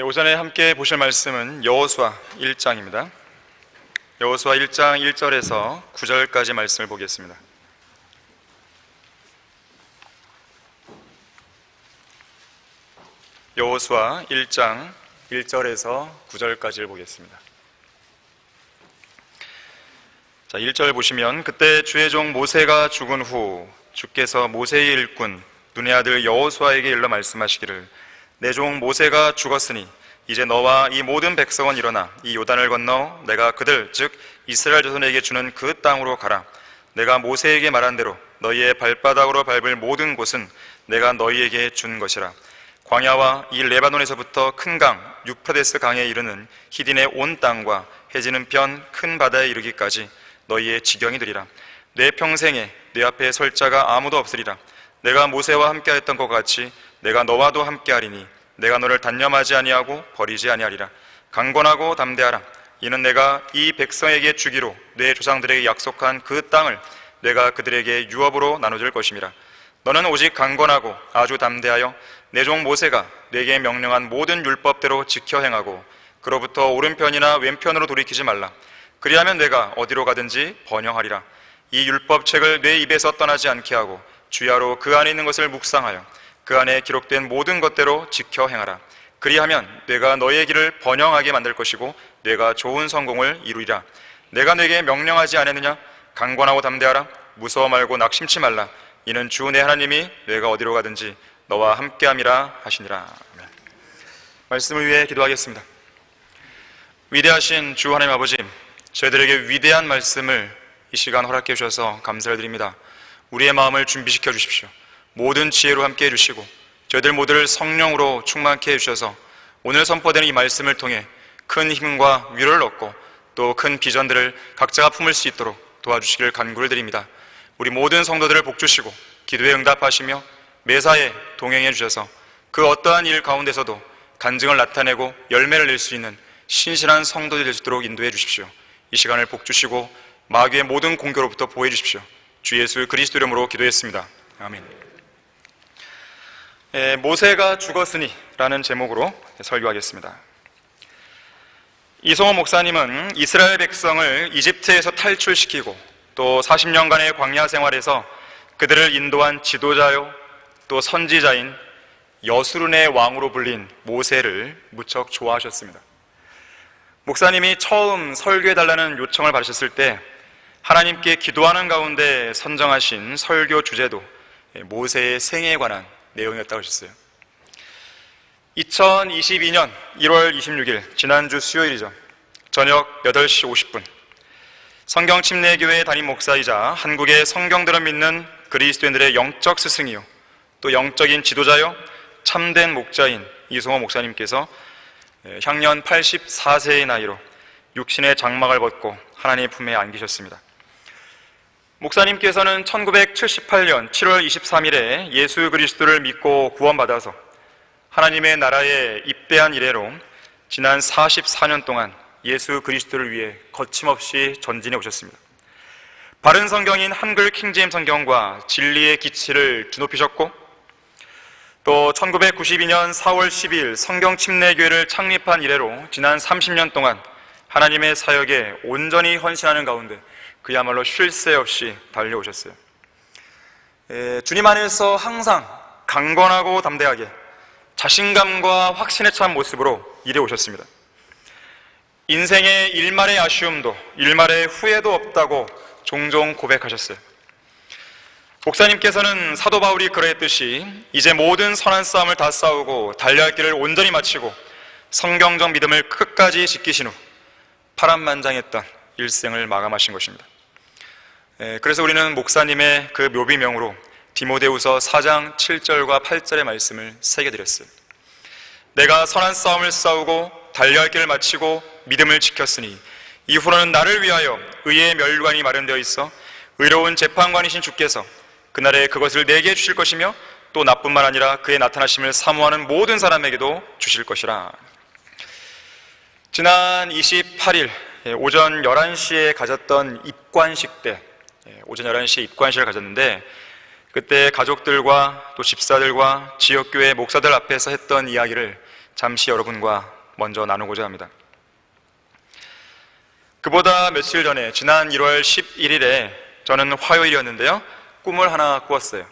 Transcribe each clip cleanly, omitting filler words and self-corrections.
오전에 함께 보실 말씀은 여호수아 1장입니다. 여호수아 1장 1절에서 9절까지 말씀을 보겠습니다. 여호수아 1장 1절에서 9절까지를 보겠습니다. 자, 1절 보시면, 그때 주의 종 모세가 죽은 후 주께서 모세의 일꾼 눈의 아들 여호수아에게 일러 말씀하시기를, 내 종 모세가 죽었으니 이제 너와 이 모든 백성은 일어나 이 요단을 건너 내가 그들 즉 이스라엘 자손에게 주는 그 땅으로 가라. 내가 모세에게 말한 대로 너희의 발바닥으로 밟을 모든 곳은 내가 너희에게 준 것이라. 광야와 이 레바논에서부터 큰 강 유프라데스 강에 이르는 히딘의 온 땅과 해지는 편 큰 바다에 이르기까지 너희의 지경이 되리라. 내 평생에 내 앞에 설 자가 아무도 없으리라. 내가 모세와 함께하였던 것 같이 내가 너와도 함께하리니 내가 너를 단념하지 아니하고 버리지 아니하리라. 강건하고 담대하라. 이는 내가 이 백성에게 주기로 내 조상들에게 약속한 그 땅을 내가 그들에게 유업으로 나눠줄 것임이라. 너는 오직 강건하고 아주 담대하여 내 종 모세가 내게 명령한 모든 율법대로 지켜 행하고 그로부터 오른편이나 왼편으로 돌이키지 말라. 그리하면 내가 어디로 가든지 번영하리라. 이 율법책을 내 입에서 떠나지 않게 하고 주야로 그 안에 있는 것을 묵상하여 그 안에 기록된 모든 것대로 지켜 행하라. 그리하면 내가 너의 길을 번영하게 만들 것이고 내가 좋은 성공을 이루리라. 내가 내게 명령하지 않았느냐? 강건하고 담대하라. 무서워 말고 낙심치 말라. 이는 주 내 하나님이 내가 어디로 가든지 너와 함께함이라 하시니라. 아멘. 말씀을 위해 기도하겠습니다. 위대하신 주 하나님 아버지, 저희들에게 위대한 말씀을 이 시간 허락해 주셔서 감사를 드립니다. 우리의 마음을 준비시켜 주십시오. 모든 지혜로 함께 해주시고 저희들 모두를 성령으로 충만케 해주셔서 오늘 선포되는 이 말씀을 통해 큰 힘과 위로를 얻고 또 큰 비전들을 각자가 품을 수 있도록 도와주시길 간구를 드립니다. 우리 모든 성도들을 복주시고 기도에 응답하시며 매사에 동행해 주셔서 그 어떠한 일 가운데서도 간증을 나타내고 열매를 낼 수 있는 신실한 성도들이 될 수 있도록 인도해 주십시오. 이 시간을 복주시고 마귀의 모든 공격으로부터 보호해 주십시오. 주 예수 그리스도 이름으로 기도했습니다. 아멘. 모세가 죽었으니 라는 제목으로 설교하겠습니다. 이성호 목사님은 이스라엘 백성을 이집트에서 탈출시키고 또 40년간의 광야 생활에서 그들을 인도한 지도자요 또 선지자인 여수론의 왕으로 불린 모세를 무척 좋아하셨습니다. 목사님이 처음 설교해달라는 요청을 받으셨을 때 하나님께 기도하는 가운데 선정하신 설교 주제도 모세의 생애에 관한 내용이었다고 하셨어요. 2022년 1월 26일 지난주 수요일이죠. 저녁 8시 50분 성경침례교회 담임 목사이자 한국의 성경들을 믿는 그리스도인들의 영적 스승이요 또 영적인 지도자요 참된 목자인 이성호 목사님께서 향년 84세의 나이로 육신의 장막을 벗고 하나님의 품에 안기셨습니다. 목사님께서는 1978년 7월 23일에 예수 그리스도를 믿고 구원받아서 하나님의 나라에 입대한 이래로 지난 44년 동안 예수 그리스도를 위해 거침없이 전진해 오셨습니다. 바른 성경인 한글 킹제임스 성경과 진리의 기치를 주높이셨고 또 1992년 4월 10일 성경침례교회를 창립한 이래로 지난 30년 동안 하나님의 사역에 온전히 헌신하는 가운데 그야말로 쉴 새 없이 달려오셨어요. 주님 안에서 항상 강건하고 담대하게 자신감과 확신에 찬 모습으로 일해오셨습니다. 인생의 일말의 아쉬움도 일말의 후회도 없다고 종종 고백하셨어요. 목사님께서는 사도 바울이 그러했듯이 이제 모든 선한 싸움을 다 싸우고 달려야 할 길을 온전히 마치고 성경적 믿음을 끝까지 지키신 후 파란만장했던 일생을 마감하신 것입니다. 그래서 우리는 목사님의 그 묘비명으로 디모데후서 4장 7절과 8절의 말씀을 새겨드렸어요. 내가 선한 싸움을 싸우고 달려야 할 길을 마치고 믿음을 지켰으니 이후로는 나를 위하여 의의 멸관이 마련되어 있어 의로운 재판관이신 주께서 그날에 그것을 내게 주실 것이며 또 나뿐만 아니라 그의 나타나심을 사모하는 모든 사람에게도 주실 것이라. 지난 28일 오전 11시에 가졌던 입관식 때 오전 11시에 입관식을 가졌는데 그때 가족들과 또 집사들과 지역교회 목사들 앞에서 했던 이야기를 잠시 여러분과 먼저 나누고자 합니다. 그보다 며칠 전에 지난 1월 11일에 저는 화요일이었는데요, 꿈을 하나 꾸었어요.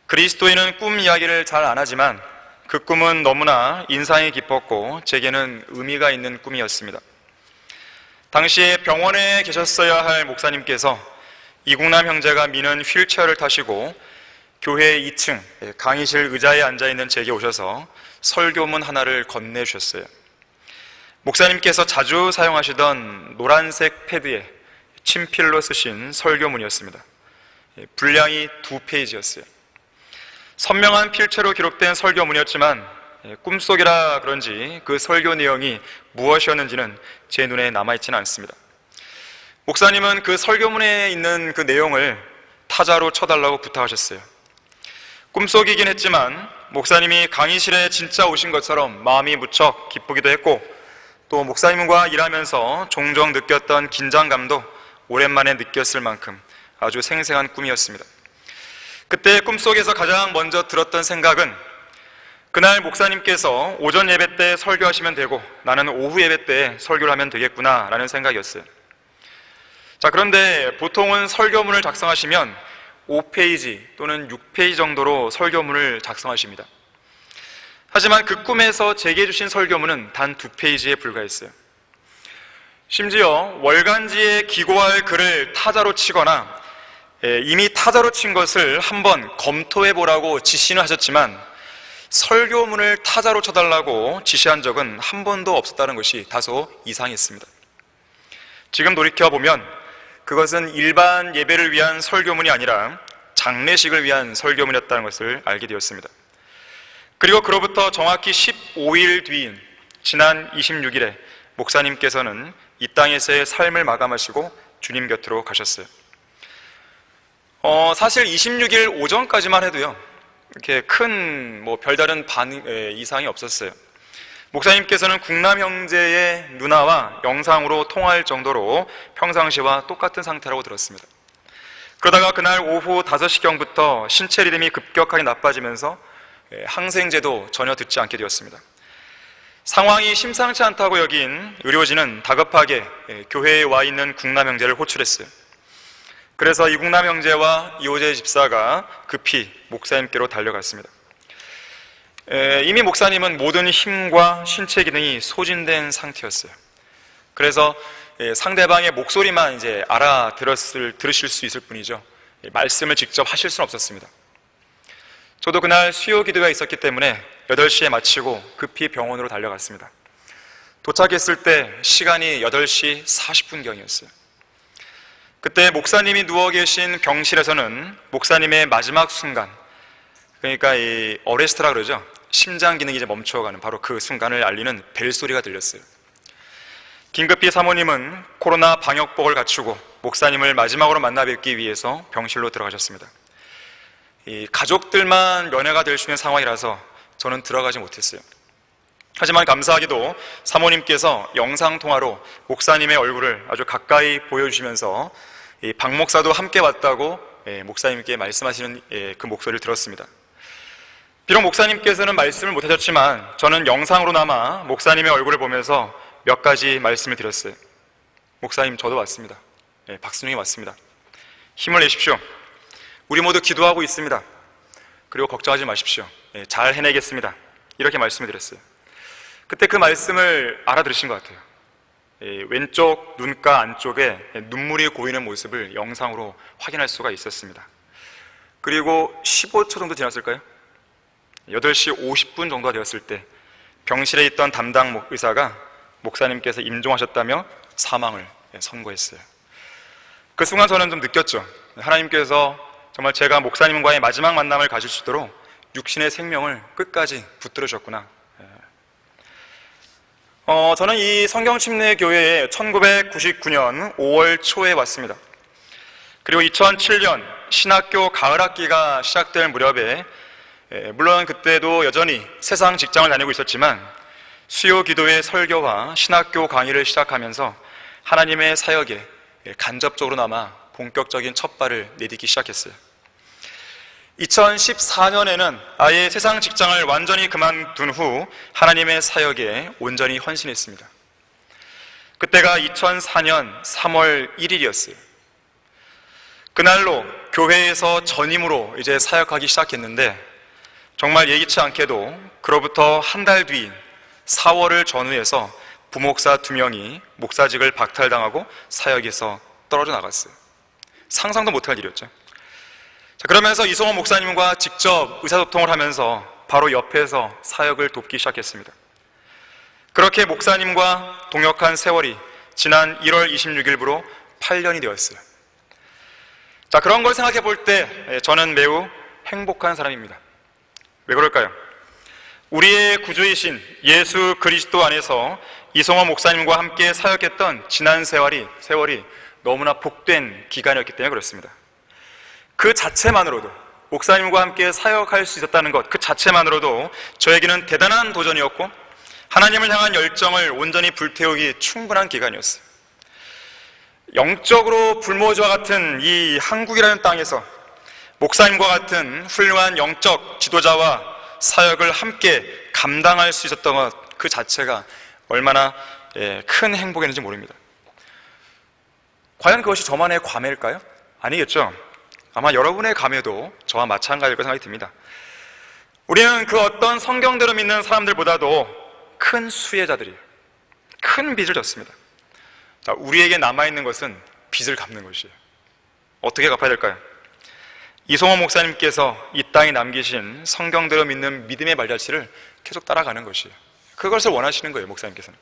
그리스도인은 꿈 이야기를 잘 안 하지만 그 꿈은 너무나 인상이 깊었고 제게는 의미가 있는 꿈이었습니다. 당시에 병원에 계셨어야 할 목사님께서 이국남 형제가 미는 휠체어를 타시고 교회 2층 강의실 의자에 앉아있는 제게 오셔서 설교문 하나를 건네주셨어요. 목사님께서 자주 사용하시던 노란색 패드에 친필로 쓰신 설교문이었습니다. 분량이 2페이지였어요. 선명한 필체로 기록된 설교문이었지만 꿈속이라 그런지 그 설교 내용이 무엇이었는지는 제 눈에 남아있지는 않습니다. 목사님은 그 설교문에 있는 그 내용을 타자로 쳐달라고 부탁하셨어요. 꿈속이긴 했지만 목사님이 강의실에 진짜 오신 것처럼 마음이 무척 기쁘기도 했고, 또 목사님과 일하면서 종종 느꼈던 긴장감도 오랜만에 느꼈을 만큼 아주 생생한 꿈이었습니다. 그때 꿈속에서 가장 먼저 들었던 생각은 그날 목사님께서 오전 예배 때 설교하시면 되고 나는 오후 예배 때 설교를 하면 되겠구나 라는 생각이었어요. 자, 그런데 보통은 설교문을 작성하시면 5페이지 또는 6페이지 정도로 설교문을 작성하십니다. 하지만 그 꿈에서 제게 주신 설교문은 단 2페이지에 불과했어요. 심지어 월간지에 기고할 글을 타자로 치거나 이미 타자로 친 것을 한번 검토해보라고 지시는 하셨지만 설교문을 타자로 쳐달라고 지시한 적은 한 번도 없었다는 것이 다소 이상했습니다. 지금 돌이켜보면 그것은 일반 예배를 위한 설교문이 아니라 장례식을 위한 설교문이었다는 것을 알게 되었습니다. 그리고 그로부터 정확히 15일 뒤인 지난 26일에 목사님께서는 이 땅에서의 삶을 마감하시고 주님 곁으로 가셨어요. 사실 26일 오전까지만 해도요, 이렇게 큰 별다른 이상이 없었어요. 목사님께서는 국남 형제의 누나와 영상으로 통화할 정도로 평상시와 똑같은 상태라고 들었습니다. 그러다가 그날 오후 5시경부터 신체 리듬이 급격하게 나빠지면서 항생제도 전혀 듣지 않게 되었습니다. 상황이 심상치 않다고 여긴 의료진은 다급하게 교회에 와 있는 국남 형제를 호출했어요. 그래서 이국남 형제와 이호재 집사가 급히 목사님께로 달려갔습니다. 이미 목사님은 모든 힘과 신체 기능이 소진된 상태였어요. 그래서 상대방의 목소리만 이제 들으실 수 있을 뿐이죠. 말씀을 직접 하실 수는 없었습니다. 저도 그날 수요 기도가 있었기 때문에 8시에 마치고 급히 병원으로 달려갔습니다. 도착했을 때 시간이 8시 40분경이었어요. 그때 목사님이 누워 계신 병실에서는 목사님의 마지막 순간, 그러니까 이 어레스트라 그러죠. 심장 기능이 이제 멈춰가는 바로 그 순간을 알리는 벨소리가 들렸어요. 긴급히 사모님은 코로나 방역복을 갖추고 목사님을 마지막으로 만나 뵙기 위해서 병실로 들어가셨습니다. 이 가족들만 면회가 될 수 있는 상황이라서 저는 들어가지 못했어요. 하지만 감사하게도 사모님께서 영상통화로 목사님의 얼굴을 아주 가까이 보여주시면서 박 목사도 함께 왔다고 목사님께 말씀하시는 그 목소리를 들었습니다. 비록 목사님께서는 말씀을 못하셨지만 저는 영상으로나마 목사님의 얼굴을 보면서 몇 가지 말씀을 드렸어요. 목사님, 저도 왔습니다. 박순영이 왔습니다. 힘을 내십시오. 우리 모두 기도하고 있습니다. 그리고 걱정하지 마십시오. 잘 해내겠습니다. 이렇게 말씀을 드렸어요. 그때 그 말씀을 알아들으신 것 같아요. 왼쪽 눈가 안쪽에 눈물이 고이는 모습을 영상으로 확인할 수가 있었습니다. 그리고 15초 정도 지났을까요? 8시 50분 정도가 되었을 때 병실에 있던 담당 의사가 목사님께서 임종하셨다며 사망을 선고했어요. 그 순간 저는 좀 느꼈죠. 하나님께서 정말 제가 목사님과의 마지막 만남을 가질 수 있도록 육신의 생명을 끝까지 붙들으셨구나. 저는 이 성경침례교회에 1999년 5월 초에 왔습니다. 그리고 2007년 신학교 가을학기가 시작될 무렵에 물론 그때도 여전히 세상 직장을 다니고 있었지만 수요 기도의 설교와 신학교 강의를 시작하면서 하나님의 사역에 간접적으로나마 본격적인 첫발을 내딛기 시작했어요. 2014년에는 아예 세상 직장을 완전히 그만둔 후 하나님의 사역에 온전히 헌신했습니다. 그때가 2004년 3월 1일이었어요. 그날로 교회에서 전임으로 이제 사역하기 시작했는데, 정말 예기치 않게도 그로부터 한 달 뒤인 4월을 전후해서 부목사 2명이 목사직을 박탈당하고 사역에서 떨어져 나갔어요. 상상도 못할 일이었죠. 자, 그러면서 이성호 목사님과 직접 의사소통을 하면서 바로 옆에서 사역을 돕기 시작했습니다. 그렇게 목사님과 동역한 세월이 지난 1월 26일부로 8년이 되었어요. 자, 그런 걸 생각해 볼 때 저는 매우 행복한 사람입니다. 왜 그럴까요? 우리의 구주이신 예수 그리스도 안에서 이성호 목사님과 함께 사역했던 지난 세월이 너무나 복된 기간이었기 때문에 그렇습니다. 그 자체만으로도, 목사님과 함께 사역할 수 있었다는 것, 그 자체만으로도 저에게는 대단한 도전이었고 하나님을 향한 열정을 온전히 불태우기 충분한 기간이었어요. 영적으로 불모지와 같은 이 한국이라는 땅에서 목사님과 같은 훌륭한 영적 지도자와 사역을 함께 감당할 수 있었던 것 그 자체가 얼마나 큰 행복이었는지 모릅니다. 과연 그것이 저만의 감회일까요? 아니겠죠. 아마 여러분의 감회도 저와 마찬가지일 거라 생각이 듭니다. 우리는 그 어떤 성경대로 믿는 사람들보다도 큰 수혜자들이에요. 큰 빚을 졌습니다. 자, 우리에게 남아있는 것은 빚을 갚는 것이에요. 어떻게 갚아야 될까요? 이성호 목사님께서 이 땅에 남기신 성경대로 믿는 믿음의 발자취를 계속 따라가는 것이에요. 그것을 원하시는 거예요, 목사님께서는.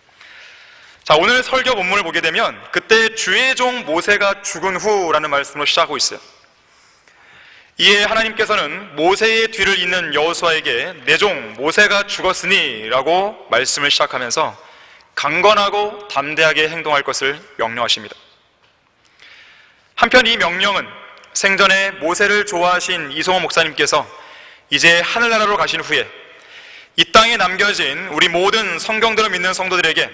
자, 오늘 설교 본문을 보게 되면 그때 주의 종 모세가 죽은 후라는 말씀으로 시작하고 있어요. 이에 하나님께서는 모세의 뒤를 잇는 여호수아에게 내 종 모세가 죽었으니 라고 말씀을 시작하면서 강건하고 담대하게 행동할 것을 명령하십니다. 한편 이 명령은 생전에 모세를 좋아하신 이성호 목사님께서 이제 하늘나라로 가신 후에 이 땅에 남겨진 우리 모든 성경대로 믿는 성도들에게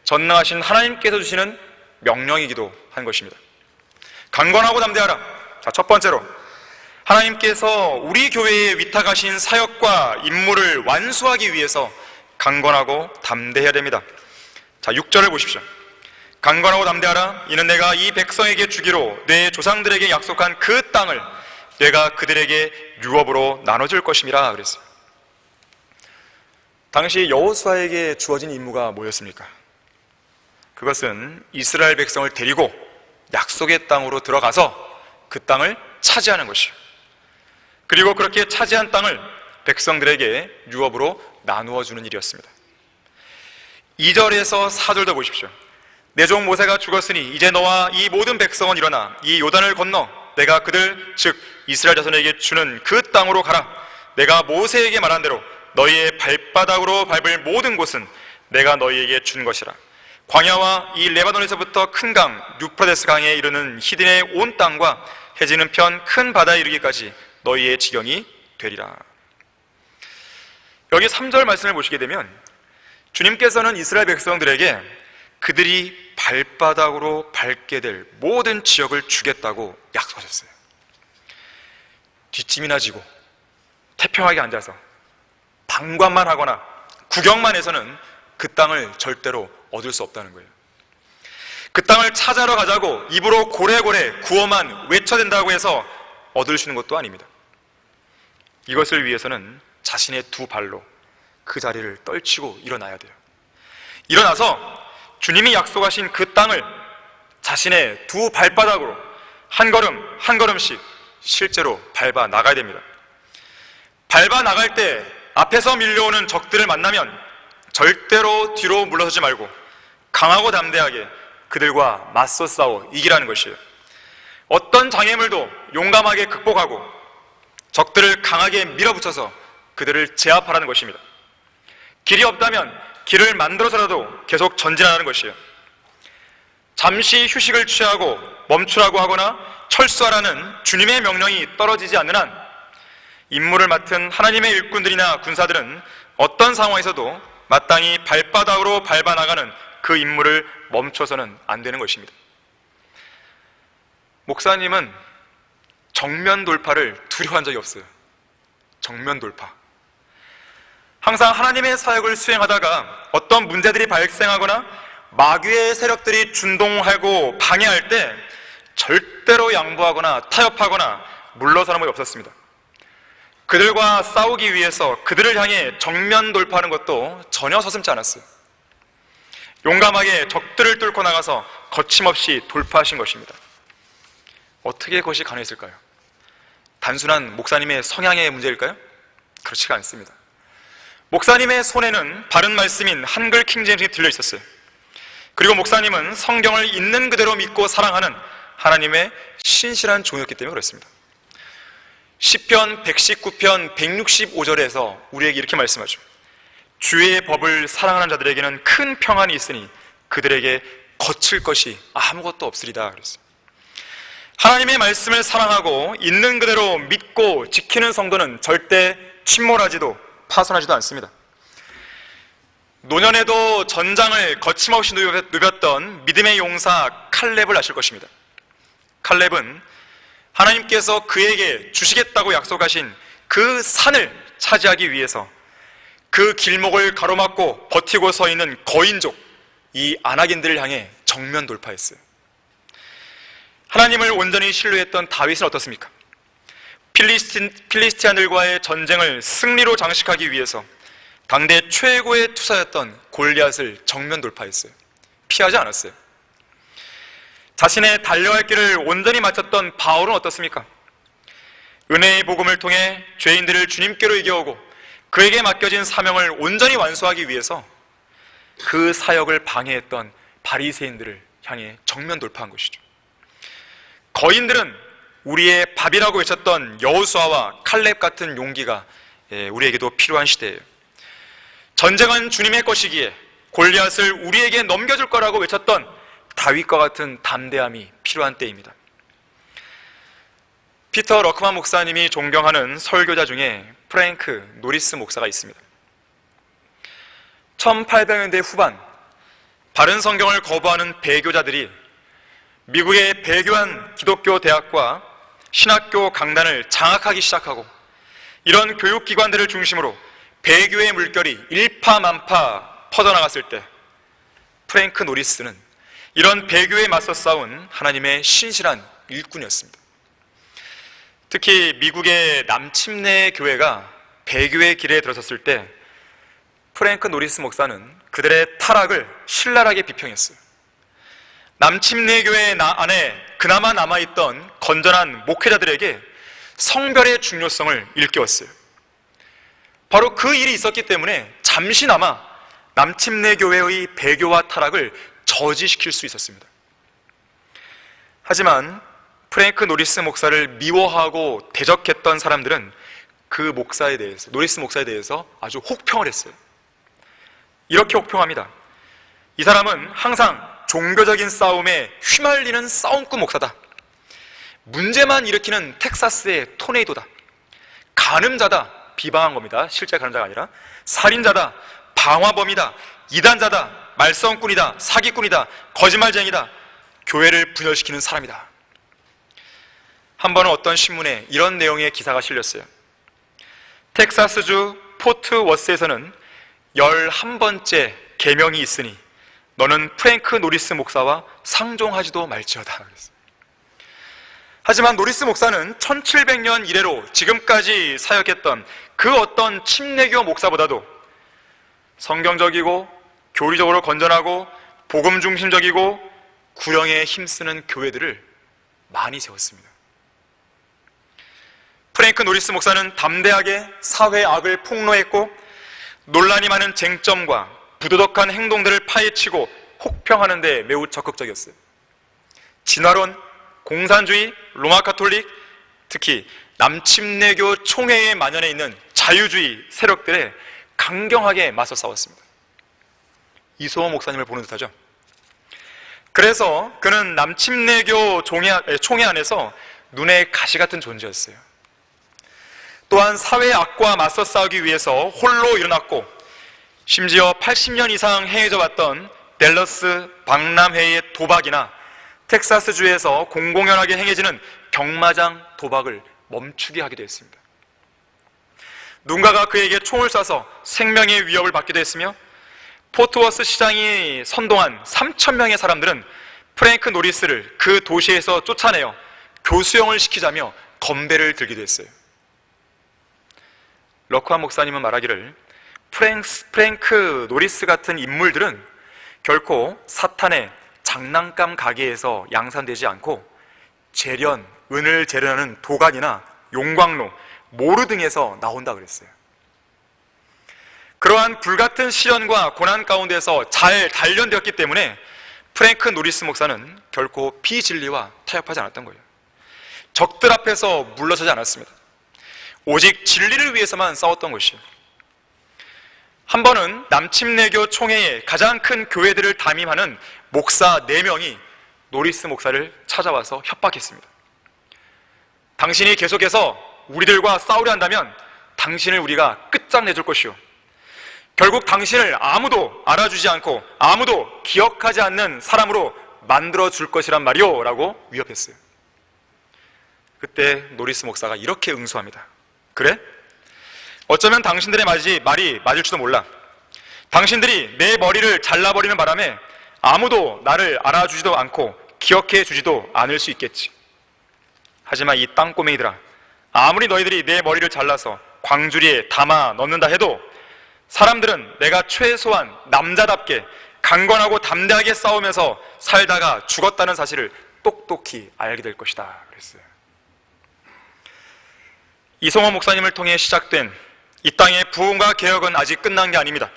전능하신 하나님께서 주시는 명령이기도 한 것입니다. 강건하고 담대하라. 자, 첫 번째로 하나님께서 우리 교회에 위탁하신 사역과 임무를 완수하기 위해서 강건하고 담대해야 됩니다. 자, 6절을 보십시오. 강건하고 담대하라. 이는 내가 이 백성에게 주기로 내 조상들에게 약속한 그 땅을 내가 그들에게 유업으로 나눠줄 것임이라 그랬어요. 당시 여호수아에게 주어진 임무가 뭐였습니까? 그것은 이스라엘 백성을 데리고 약속의 땅으로 들어가서 그 땅을 차지하는 것이요, 그리고 그렇게 차지한 땅을 백성들에게 유업으로 나누어 주는 일이었습니다. 2절에서 4절도 보십시오. 내 종 모세가 죽었으니 이제 너와 이 모든 백성은 일어나 이 요단을 건너 내가 그들 즉 이스라엘 자손에게 주는 그 땅으로 가라. 내가 모세에게 말한 대로 너희의 발바닥으로 밟을 모든 곳은 내가 너희에게 준 것이라. 광야와 이 레바논에서부터 큰 강 유프라데스 강에 이르는 히딘의 온 땅과 해지는 편 큰 바다에 이르기까지 너희의 지경이 되리라. 여기 3절 말씀을 보시게 되면 주님께서는 이스라엘 백성들에게 그들이 발바닥으로 밟게 될 모든 지역을 주겠다고 약속하셨어요. 뒷짐이나 지고 태평하게 앉아서 방관만 하거나 구경만 해서는 그 땅을 절대로 얻을 수 없다는 거예요. 그 땅을 찾아러 가자고 입으로 고래고래 구호만 외쳐댄다고 해서 얻을 수 있는 것도 아닙니다. 이것을 위해서는 자신의 두 발로 그 자리를 떨치고 일어나야 돼요. 일어나서 주님이 약속하신 그 땅을 자신의 두 발바닥으로 한 걸음 한 걸음씩 실제로 밟아 나가야 됩니다. 밟아 나갈 때 앞에서 밀려오는 적들을 만나면 절대로 뒤로 물러서지 말고 강하고 담대하게 그들과 맞서 싸워 이기라는 것이에요. 어떤 장애물도 용감하게 극복하고 적들을 강하게 밀어붙여서 그들을 제압하라는 것입니다. 길이 없다면 길을 만들어서라도 계속 전진하라는 것이에요. 잠시 휴식을 취하고 멈추라고 하거나 철수하라는 주님의 명령이 떨어지지 않는 한 임무를 맡은 하나님의 일꾼들이나 군사들은 어떤 상황에서도 마땅히 발바닥으로 밟아나가는 그 임무를 멈춰서는 안 되는 것입니다. 목사님은 정면 돌파를 두려워한 적이 없어요. 정면 돌파. 항상 하나님의 사역을 수행하다가 어떤 문제들이 발생하거나 마귀의 세력들이 준동하고 방해할 때 절대로 양보하거나 타협하거나 물러서는 법이 없었습니다. 그들과 싸우기 위해서 그들을 향해 정면 돌파하는 것도 전혀 서슴지 않았어요. 용감하게 적들을 뚫고 나가서 거침없이 돌파하신 것입니다. 어떻게 그것이 가능했을까요? 단순한 목사님의 성향의 문제일까요? 그렇지가 않습니다. 목사님의 손에는 바른 말씀인 한글 킹제임스이 들려 있었어요. 그리고 목사님은 성경을 있는 그대로 믿고 사랑하는 하나님의 신실한 종이었기 때문에 그렇습니다. 시편 119편 165절에서 우리에게 이렇게 말씀하죠. 주의 법을 사랑하는 자들에게는 큰 평안이 있으니 그들에게 거칠 것이 아무것도 없으리다 그랬어요. 하나님의 말씀을 사랑하고 있는 그대로 믿고 지키는 성도는 절대 침몰하지도 파손하지도 않습니다. 노년에도 전장을 거침없이 누볐던 믿음의 용사 칼렙을 아실 것입니다. 칼렙은 하나님께서 그에게 주시겠다고 약속하신 그 산을 차지하기 위해서 그 길목을 가로막고 버티고 서 있는 거인족, 이 아낙인들을 향해 정면 돌파했어요. 하나님을 온전히 신뢰했던 다윗은 어떻습니까? 필리스티안들과의 전쟁을 승리로 장식하기 위해서 당대 최고의 투사였던 골리앗을 정면 돌파했어요. 피하지 않았어요. 자신의 달려갈 길을 온전히 마쳤던 바울은 어떻습니까? 은혜의 복음을 통해 죄인들을 주님께로 이겨오고 그에게 맡겨진 사명을 온전히 완수하기 위해서 그 사역을 방해했던 바리새인들을 향해 정면 돌파한 것이죠. 거인들은 우리의 밥이라고 외쳤던 여호수아와 칼렙 같은 용기가 우리에게도 필요한 시대예요. 전쟁은 주님의 것이기에 골리앗을 우리에게 넘겨줄 거라고 외쳤던 다윗과 같은 담대함이 필요한 때입니다. 피터 러크만 목사님이 존경하는 설교자 중에 프랭크 노리스 목사가 있습니다. 1800년대 후반 바른 성경을 거부하는 배교자들이 미국의 배교한 기독교 대학과 신학교 강단을 장악하기 시작하고 이런 교육기관들을 중심으로 배교의 물결이 일파만파 퍼져나갔을 때 프랭크 노리스는 이런 배교에 맞서 싸운 하나님의 신실한 일꾼이었습니다. 특히 미국의 남침내 교회가 배교의 길에 들어섰을 때 프랭크 노리스 목사는 그들의 타락을 신랄하게 비평했어요. 남침내 교회 안에 그나마 남아있던 건전한 목회자들에게 성별의 중요성을 일깨웠어요. 바로 그 일이 있었기 때문에 잠시나마 남침내 교회의 배교와 타락을 저지시킬 수 있었습니다. 하지만 프랭크 노리스 목사를 미워하고 대적했던 사람들은 그 목사에 대해서, 노리스 목사에 대해서 아주 혹평을 했어요. 이렇게 혹평합니다. 이 사람은 항상 종교적인 싸움에 휘말리는 싸움꾼 목사다. 문제만 일으키는 텍사스의 토네이도다. 간음자다. 비방한 겁니다. 실제 간음자가 아니라. 살인자다. 방화범이다. 이단자다. 말썽꾼이다. 사기꾼이다. 거짓말쟁이다. 교회를 분열시키는 사람이다. 한 번은 어떤 신문에 이런 내용의 기사가 실렸어요. 텍사스주 포트 워스에서는 11번째 계명이 있으니 너는 프랭크 노리스 목사와 상종하지도 말지어다. 하지만 노리스 목사는 1700년 이래로 지금까지 사역했던 그 어떤 침례교 목사보다도 성경적이고 교리적으로 건전하고 복음 중심적이고 구령에 힘쓰는 교회들을 많이 세웠습니다. 프랭크 노리스 목사는 담대하게 사회 악을 폭로했고 논란이 많은 쟁점과 부도덕한 행동들을 파헤치고 혹평하는 데 매우 적극적이었어요. 진화론, 공산주의, 로마 카톨릭, 특히 남침내교 총회에 만연해 있는 자유주의 세력들에 강경하게 맞서 싸웠습니다. 이소호 목사님을 보는 듯하죠. 그래서 그는 남침내교 총회 안에서 눈에 가시 같은 존재였어요. 또한 사회의 악과 맞서 싸우기 위해서 홀로 일어났고 심지어 80년 이상 행해져 왔던 댈러스 박람회의 도박이나 텍사스주에서 공공연하게 행해지는 경마장 도박을 멈추게 하기도 했습니다. 누군가가 그에게 총을 쏴서 생명의 위협을 받기도 했으며, 포트워스 시장이 선동한 3,000명의 사람들은 프랭크 노리스를 그 도시에서 쫓아내어 교수형을 시키자며 건배를 들기도 했어요. 러크한 목사님은 말하기를, 프랭크 노리스 같은 인물들은 결코 사탄의 장난감 가게에서 양산되지 않고 재련, 은을 재련하는 도관이나 용광로, 모루 등에서 나온다 그랬어요. 그러한 불같은 시련과 고난 가운데서 잘 단련되었기 때문에 프랭크 노리스 목사는 결코 비진리와 타협하지 않았던 거예요. 적들 앞에서 물러서지 않았습니다. 오직 진리를 위해서만 싸웠던 것이에요. 한 번은 남침내교 총회의 가장 큰 교회들을 담임하는 목사 4명이 노리스 목사를 찾아와서 협박했습니다. 당신이 계속해서 우리들과 싸우려 한다면 당신을 우리가 끝장내줄 것이요, 결국 당신을 아무도 알아주지 않고 아무도 기억하지 않는 사람으로 만들어줄 것이란 말이요 라고 위협했어요. 그때 노리스 목사가 이렇게 응수합니다. 그래? 어쩌면 당신들의 말이 맞을지도 몰라. 당신들이 내 머리를 잘라버리는 바람에 아무도 나를 알아주지도 않고 기억해 주지도 않을 수 있겠지. 하지만 이 땅꼬맹이들아, 아무리 너희들이 내 머리를 잘라서 광주리에 담아 넣는다 해도 사람들은 내가 최소한 남자답게 강건하고 담대하게 싸우면서 살다가 죽었다는 사실을 똑똑히 알게 될 것이다 그랬어요. 이성호 목사님을 통해 시작된 이 땅의 부흥과 개혁은 아직 끝난 게 아닙니다.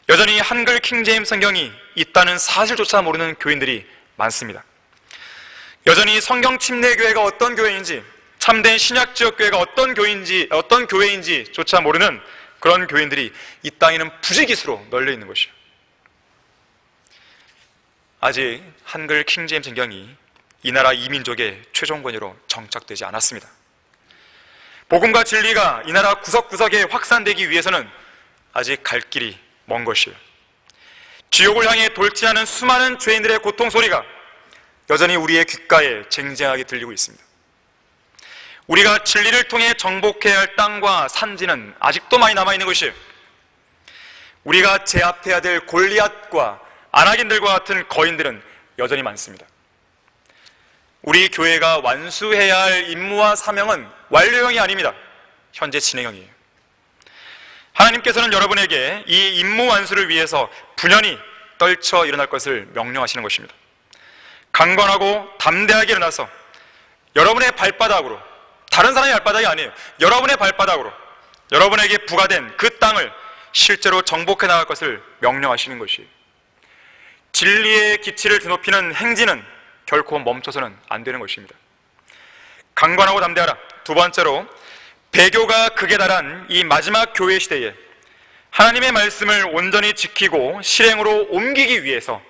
여전히 한글 킹제임스 성경이 있다는 사실조차 모르는 교인들이 많습니다. 여전히 성경 침례교회가 어떤 교회인지, 참된 신약지역교회가 어떤 교회인지조차 모르는 그런 교인들이 이 땅에는 부지기수로 널려 있는 것이에요. 아직 한글 킹제임스 성경이 이 나라 이민족의 최종 권위로 정착되지 않았습니다. 복음과 진리가 이 나라 구석구석에 확산되기 위해서는 아직 갈 길이 먼 것이에요. 지옥을 향해 돌진하는 수많은 죄인들의 고통 소리가 여전히 우리의 귓가에 쟁쟁하게 들리고 있습니다. 우리가 진리를 통해 정복해야 할 땅과 산지는 아직도 많이 남아있는 것이에요. 우리가 제압해야 될 골리앗과 아낙인들과 같은 거인들은 여전히 많습니다. 우리 교회가 완수해야 할 임무와 사명은 완료형이 아닙니다. 현재 진행형이에요. 하나님께서는 여러분에게 이 임무 완수를 위해서 분연히 떨쳐 일어날 것을 명령하시는 것입니다. 강건하고 담대하게 일어나서 여러분의 발바닥으로, 다른 사람의 발바닥이 아니에요, 여러분의 발바닥으로 여러분에게 부과된 그 땅을 실제로 정복해 나갈 것을 명령하시는 것이에요. 진리의 기치를 드높이는 행진은 결코 멈춰서는 안 되는 것입니다. 강건하고 담대하라. 두 번째로, 배교가 극에 달한 이 마지막 교회 시대에 하나님의 말씀을 온전히 지키고 실행으로 옮기기 위해서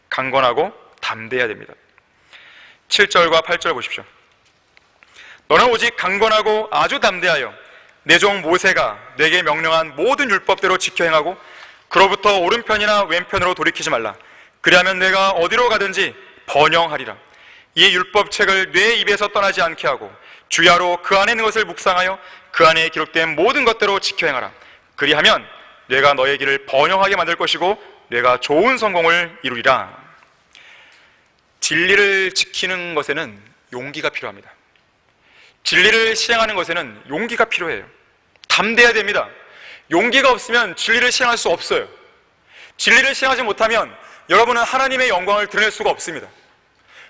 강건하고 담대해야 됩니다. 7절과 8절 보십시오. 너는 오직 강건하고 아주 담대하여 내 종 모세가 내게 명령한 모든 율법대로 지켜 행하고 그로부터 오른편이나 왼편으로 돌이키지 말라. 그리하면 내가 어디로 가든지 번영하리라. 이 율법책을 내 입에서 떠나지 않게 하고 주야로 그 안에 있는 것을 묵상하여 그 안에 기록된 모든 것대로 지켜 행하라. 그리하면 내가 너의 길을 번영하게 만들 것이고 내가 좋은 성공을 이루리라. 진리를 지키는 것에는 용기가 필요합니다. 진리를 시행하는 것에는 용기가 필요해요. 담대해야 됩니다. 용기가 없으면 진리를 시행할 수 없어요. 진리를 시행하지 못하면 여러분은 하나님의 영광을 드러낼 수가 없습니다.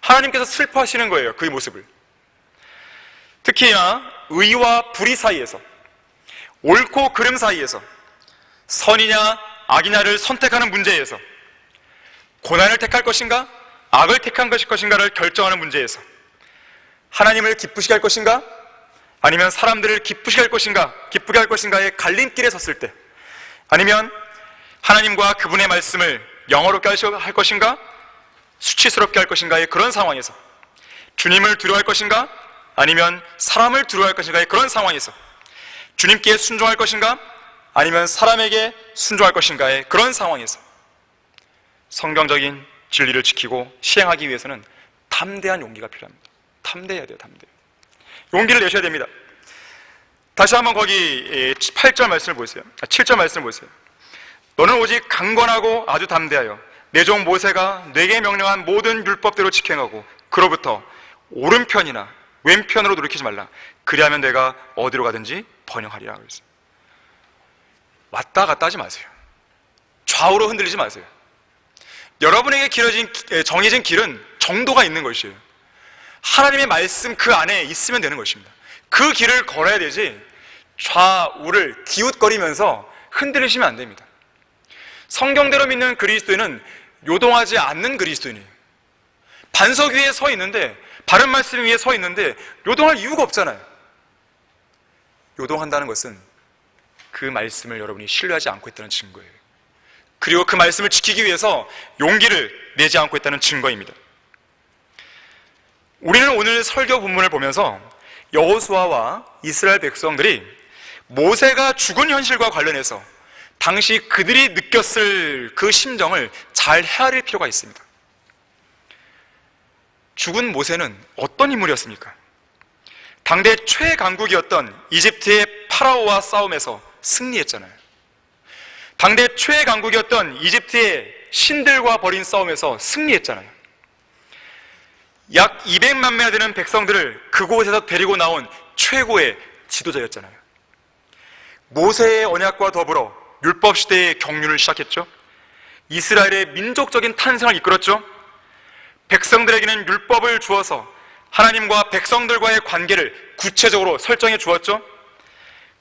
하나님께서 슬퍼하시는 거예요, 그 모습을. 특히나 의와 불의 사이에서, 옳고 그름 사이에서, 선이냐 악이냐를 선택하는 문제에서, 고난을 택할 것인가 악을 택한 것인가를 결정하는 문제에서 하나님을 기쁘시게 할 것인가 아니면 사람들을 기쁘게 할 것인가의 갈림길에 섰을 때, 아니면 하나님과 그분의 말씀을 영어롭게 할 것인가 수치스럽게 할 것인가의 그런 상황에서, 주님을 두려워할 것인가 아니면 사람을 두려워할 것인가의 그런 상황에서, 주님께 순종할 것인가 아니면 사람에게 순종할 것인가의 그런 상황에서 성경적인 진리를 지키고 시행하기 위해서는 담대한 용기가 필요합니다. 담대해야 돼요. 용기를 내셔야 됩니다. 다시 한번 거기 8절 말씀을 보세요. 7절 말씀을 보세요. 너는 오직 강건하고 아주 담대하여 내 종 모세가 내게 명령한 모든 율법대로 지켜행하고 그로부터 오른편이나 왼편으로 돌이키지 말라. 그리하면 내가 어디로 가든지 번영하리라. 그랬어요. 왔다 갔다 하지 마세요. 좌우로 흔들리지 마세요. 여러분에게 정해진 길은 정도가 있는 것이에요. 하나님의 말씀 그 안에 있으면 되는 것입니다. 그 길을 걸어야 되지 좌우를 기웃거리면서 흔들리시면 안 됩니다. 성경대로 믿는 그리스도인은 요동하지 않는 그리스도인이에요. 반석 위에 서 있는데, 바른 말씀 위에 서 있는데 요동할 이유가 없잖아요. 요동한다는 것은 그 말씀을 여러분이 신뢰하지 않고 있다는 증거예요. 그리고 그 말씀을 지키기 위해서 용기를 내지 않고 있다는 증거입니다. 우리는 오늘 설교 본문을 보면서 여호수아와 이스라엘 백성들이 모세가 죽은 현실과 관련해서 당시 그들이 느꼈을 그 심정을 잘 헤아릴 필요가 있습니다. 죽은 모세는 어떤 인물이었습니까? 당대 최강국이었던 이집트의 파라오와 싸움에서 승리했잖아요. 당대 최강국이었던 이집트의 신들과 벌인 싸움에서 승리했잖아요. 약 200만 명이 되는 백성들을 그곳에서 데리고 나온 최고의 지도자였잖아요. 모세의 언약과 더불어 율법 시대의 경륜을 시작했죠. 이스라엘의 민족적인 탄생을 이끌었죠. 백성들에게는 율법을 주어서 하나님과 백성들과의 관계를 구체적으로 설정해 주었죠.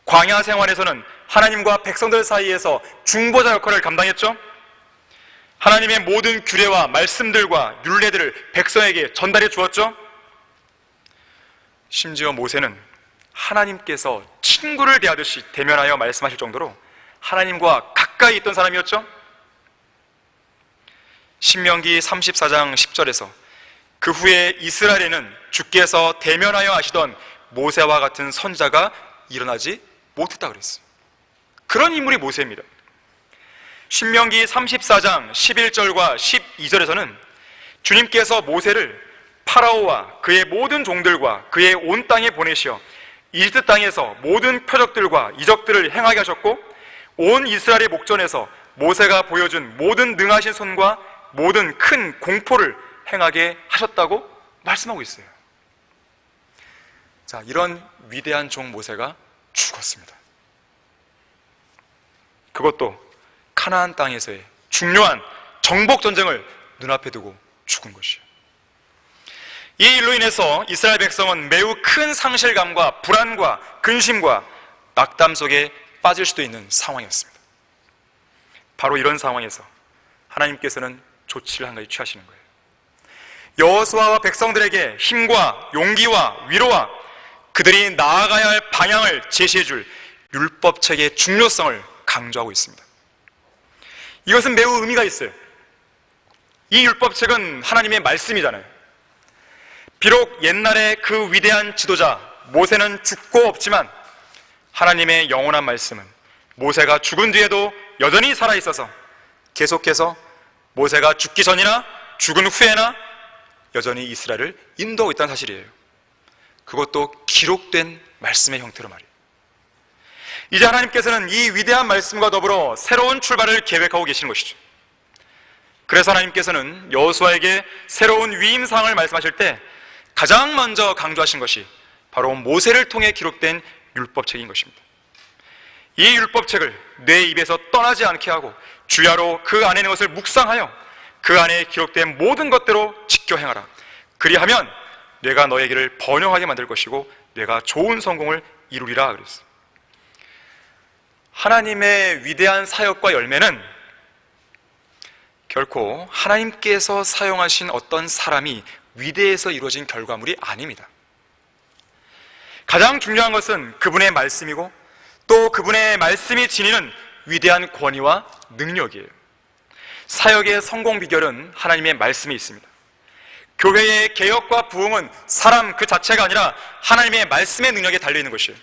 광야 생활에서는 하나님과 백성들 사이에서 중보자 역할을 감당했죠. 하나님의 모든 규례와 말씀들과 율례들을 백성에게 전달해 주었죠. 심지어 모세는 하나님께서 친구를 대하듯이 대면하여 말씀하실 정도로 하나님과 가까이 있던 사람이었죠. 신명기 34장 10절에서 그 후에 이스라엘에는 주께서 대면하여 하시던 모세와 같은 선자가 일어나지 못했다 그랬어요. 그런 인물이 모세입니다. 신명기 34장 11절과 12절에서는 주님께서 모세를 파라오와 그의 모든 종들과 그의 온 땅에 보내시어 이집트 땅에서 모든 표적들과 이적들을 행하게 하셨고 온 이스라엘의 목전에서 모세가 보여준 모든 능하신 손과 모든 큰 공포를 행하게 하셨다고 말씀하고 있어요. 자, 이런 위대한 종 모세가 죽었습니다. 그것도 가나안 땅에서의 중요한 정복 전쟁을 눈앞에 두고 죽은 것이에요. 이 일로 인해서 이스라엘 백성은 매우 큰 상실감과 불안과 근심과 낙담 속에 빠질 수도 있는 상황이었습니다. 바로 이런 상황에서 하나님께서는 조치를 한 가지 취하시는 거예요. 여호수아와 백성들에게 힘과 용기와 위로와 그들이 나아가야 할 방향을 제시해 줄 율법책의 중요성을 강조하고 있습니다. 이것은 매우 의미가 있어요. 이 율법책은 하나님의 말씀이잖아요. 비록 옛날에 그 위대한 지도자 모세는 죽고 없지만 하나님의 영원한 말씀은 모세가 죽은 뒤에도 여전히 살아있어서 계속해서 모세가 죽기 전이나 죽은 후에나 여전히 이스라엘을 인도하고 있다는 사실이에요. 그것도 기록된 말씀의 형태로 말이에요. 이제 하나님께서는 이 위대한 말씀과 더불어 새로운 출발을 계획하고 계시는 것이죠. 그래서 하나님께서는 여호수아에게 새로운 위임사항을 말씀하실 때 가장 먼저 강조하신 것이 바로 모세를 통해 기록된 율법책인 것입니다. 이 율법책을 내 입에서 떠나지 않게 하고 주야로 그 안에 있는 것을 묵상하여 그 안에 기록된 모든 것대로 지켜 행하라. 그리하면 내가 너의 길을 번영하게 만들 것이고 내가 좋은 성공을 이루리라 그랬어요. 하나님의 위대한 사역과 열매는 결코 하나님께서 사용하신 어떤 사람이 위대해서 이루어진 결과물이 아닙니다. 가장 중요한 것은 그분의 말씀이고 또 그분의 말씀이 지니는 위대한 권위와 능력이에요. 사역의 성공 비결은 하나님의 말씀에 있습니다. 교회의 개혁과 부흥은 사람 그 자체가 아니라 하나님의 말씀의 능력에 달려있는 것이에요.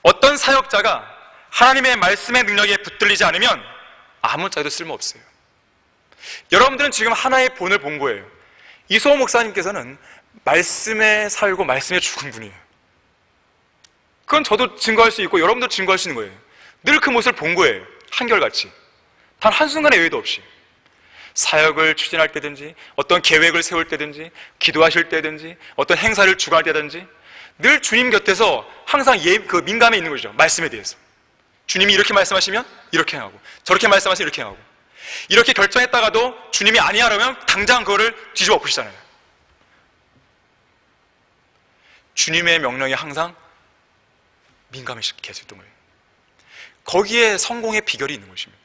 어떤 사역자가 하나님의 말씀의 능력에 붙들리지 않으면 아무짝에도 쓸모없어요. 여러분들은 지금 하나의 본을 본 거예요. 이소호 목사님께서는 말씀에 살고 말씀에 죽은 분이에요. 그건 저도 증거할 수 있고 여러분도 증거할 수 있는 거예요. 늘 그 모습을 본 거예요. 한결같이. 단 한순간의 여유도 없이. 사역을 추진할 때든지, 어떤 계획을 세울 때든지, 기도하실 때든지, 어떤 행사를 주관할 때든지 늘 주님 곁에서 항상 민감해 있는 거죠. 말씀에 대해서. 주님이 이렇게 말씀하시면 이렇게 하고, 저렇게 말씀하시면 이렇게 하고, 이렇게 결정했다가도 주님이 아니하라면 당장 그거를 뒤집어 엎으시잖아요. 주님의 명령에 항상 민감해 계셨던 거예요. 거기에 성공의 비결이 있는 것입니다.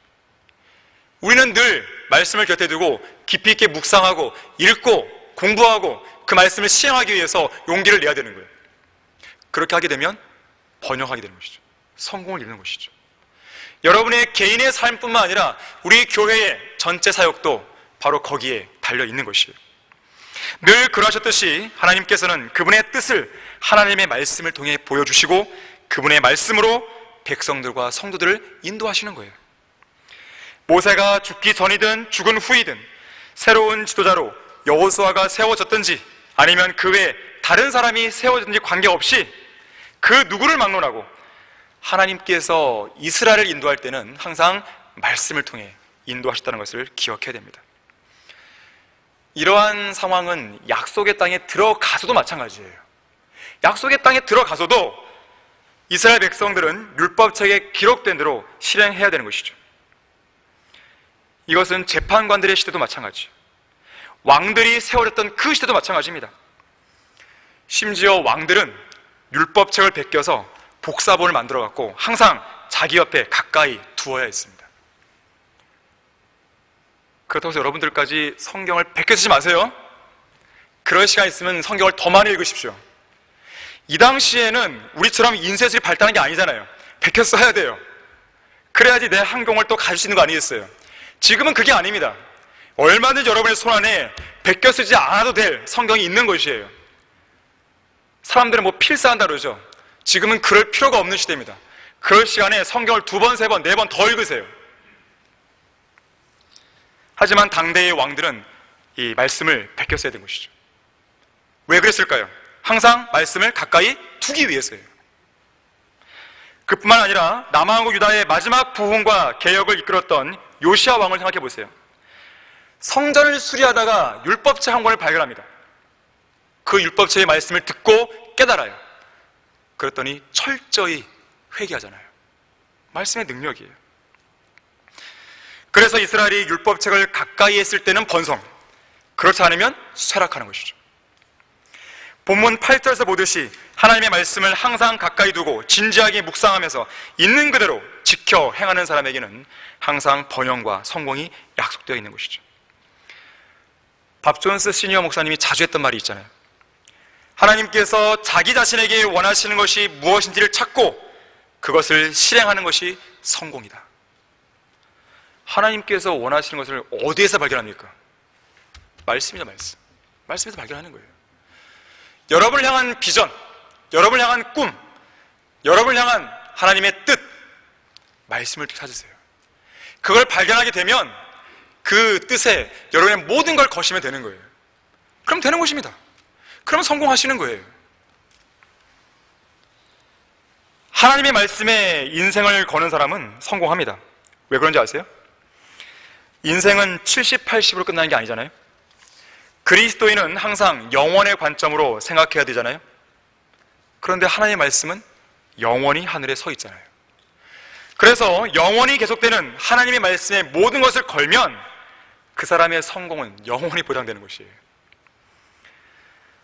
우리는 늘 말씀을 곁에 두고 깊이 있게 묵상하고 읽고 공부하고 그 말씀을 시행하기 위해서 용기를 내야 되는 거예요. 그렇게 하게 되면 번영하게 되는 것이죠. 성공을 이루는 것이죠. 여러분의 개인의 삶뿐만 아니라 우리 교회의 전체 사역도 바로 거기에 달려 있는 것이에요. 늘 그러하셨듯이 하나님께서는 그분의 뜻을 하나님의 말씀을 통해 보여주시고 그분의 말씀으로 백성들과 성도들을 인도하시는 거예요. 모세가 죽기 전이든 죽은 후이든 새로운 지도자로 여호수아가 세워졌든지 아니면 그 외에 다른 사람이 세워졌든지 관계없이 그 누구를 막론하고 하나님께서 이스라엘을 인도할 때는 항상 말씀을 통해 인도하셨다는 것을 기억해야 됩니다. 이러한 상황은 약속의 땅에 들어가서도 마찬가지예요. 약속의 땅에 들어가서도 이스라엘 백성들은 율법책에 기록된 대로 실행해야 되는 것이죠. 이것은 재판관들의 시대도 마찬가지예요. 왕들이 세워졌던 그 시대도 마찬가지입니다. 심지어 왕들은 율법책을 베껴서 복사본을 만들어 갖고 항상 자기 옆에 가까이 두어야 했습니다. 그렇다고 해서 여러분들까지 성경을 베껴 쓰지 마세요. 그럴 시간 있으면 성경을 더 많이 읽으십시오. 이 당시에는 우리처럼 인쇄술이 발달한 게 아니잖아요. 베껴 써야 돼요. 그래야지 내 한경을 또 가질 수 있는 거 아니겠어요? 지금은 그게 아닙니다. 얼마든지 여러분의 손안에 베껴 쓰지 않아도 될 성경이 있는 것이에요. 사람들은 뭐 필사한다 그러죠. 지금은 그럴 필요가 없는 시대입니다. 그럴 시간에 성경을 2번, 3번, 4번 더 읽으세요. 하지만 당대의 왕들은 이 말씀을 베껴 써야 된 것이죠. 왜 그랬을까요? 항상 말씀을 가까이 두기 위해서예요. 그뿐만 아니라 남왕국 유다의 마지막 부흥과 개혁을 이끌었던 요시야 왕을 생각해 보세요. 성전을 수리하다가 율법책 한 권을 발견합니다. 그 율법책의 말씀을 듣고 깨달아요. 그랬더니 철저히 회개하잖아요. 말씀의 능력이에요. 그래서 이스라엘이 율법책을 가까이 했을 때는 번성, 그렇지 않으면 쇠락하는 것이죠. 본문 8절에서 보듯이 하나님의 말씀을 항상 가까이 두고 진지하게 묵상하면서 있는 그대로 지켜 행하는 사람에게는 항상 번영과 성공이 약속되어 있는 것이죠. 밥 존스 시니어 목사님이 자주 했던 말이 있잖아요. 하나님께서 자기 자신에게 원하시는 것이 무엇인지를 찾고 그것을 실행하는 것이 성공이다. 하나님께서 원하시는 것을 어디에서 발견합니까? 말씀이죠, 말씀. 말씀에서 발견하는 거예요. 여러분을 향한 비전, 여러분을 향한 꿈, 여러분을 향한 하나님의 뜻, 말씀을 찾으세요. 그걸 발견하게 되면 그 뜻에 여러분의 모든 걸 거시면 되는 거예요. 그럼 되는 것입니다. 그럼 성공하시는 거예요. 하나님의 말씀에 인생을 거는 사람은 성공합니다. 왜 그런지 아세요? 인생은 70, 80으로 끝나는 게 아니잖아요. 그리스도인은 항상 영원의 관점으로 생각해야 되잖아요. 그런데 하나님의 말씀은 영원히 하늘에 서 있잖아요. 그래서 영원히 계속되는 하나님의 말씀에 모든 것을 걸면 그 사람의 성공은 영원히 보장되는 것이에요.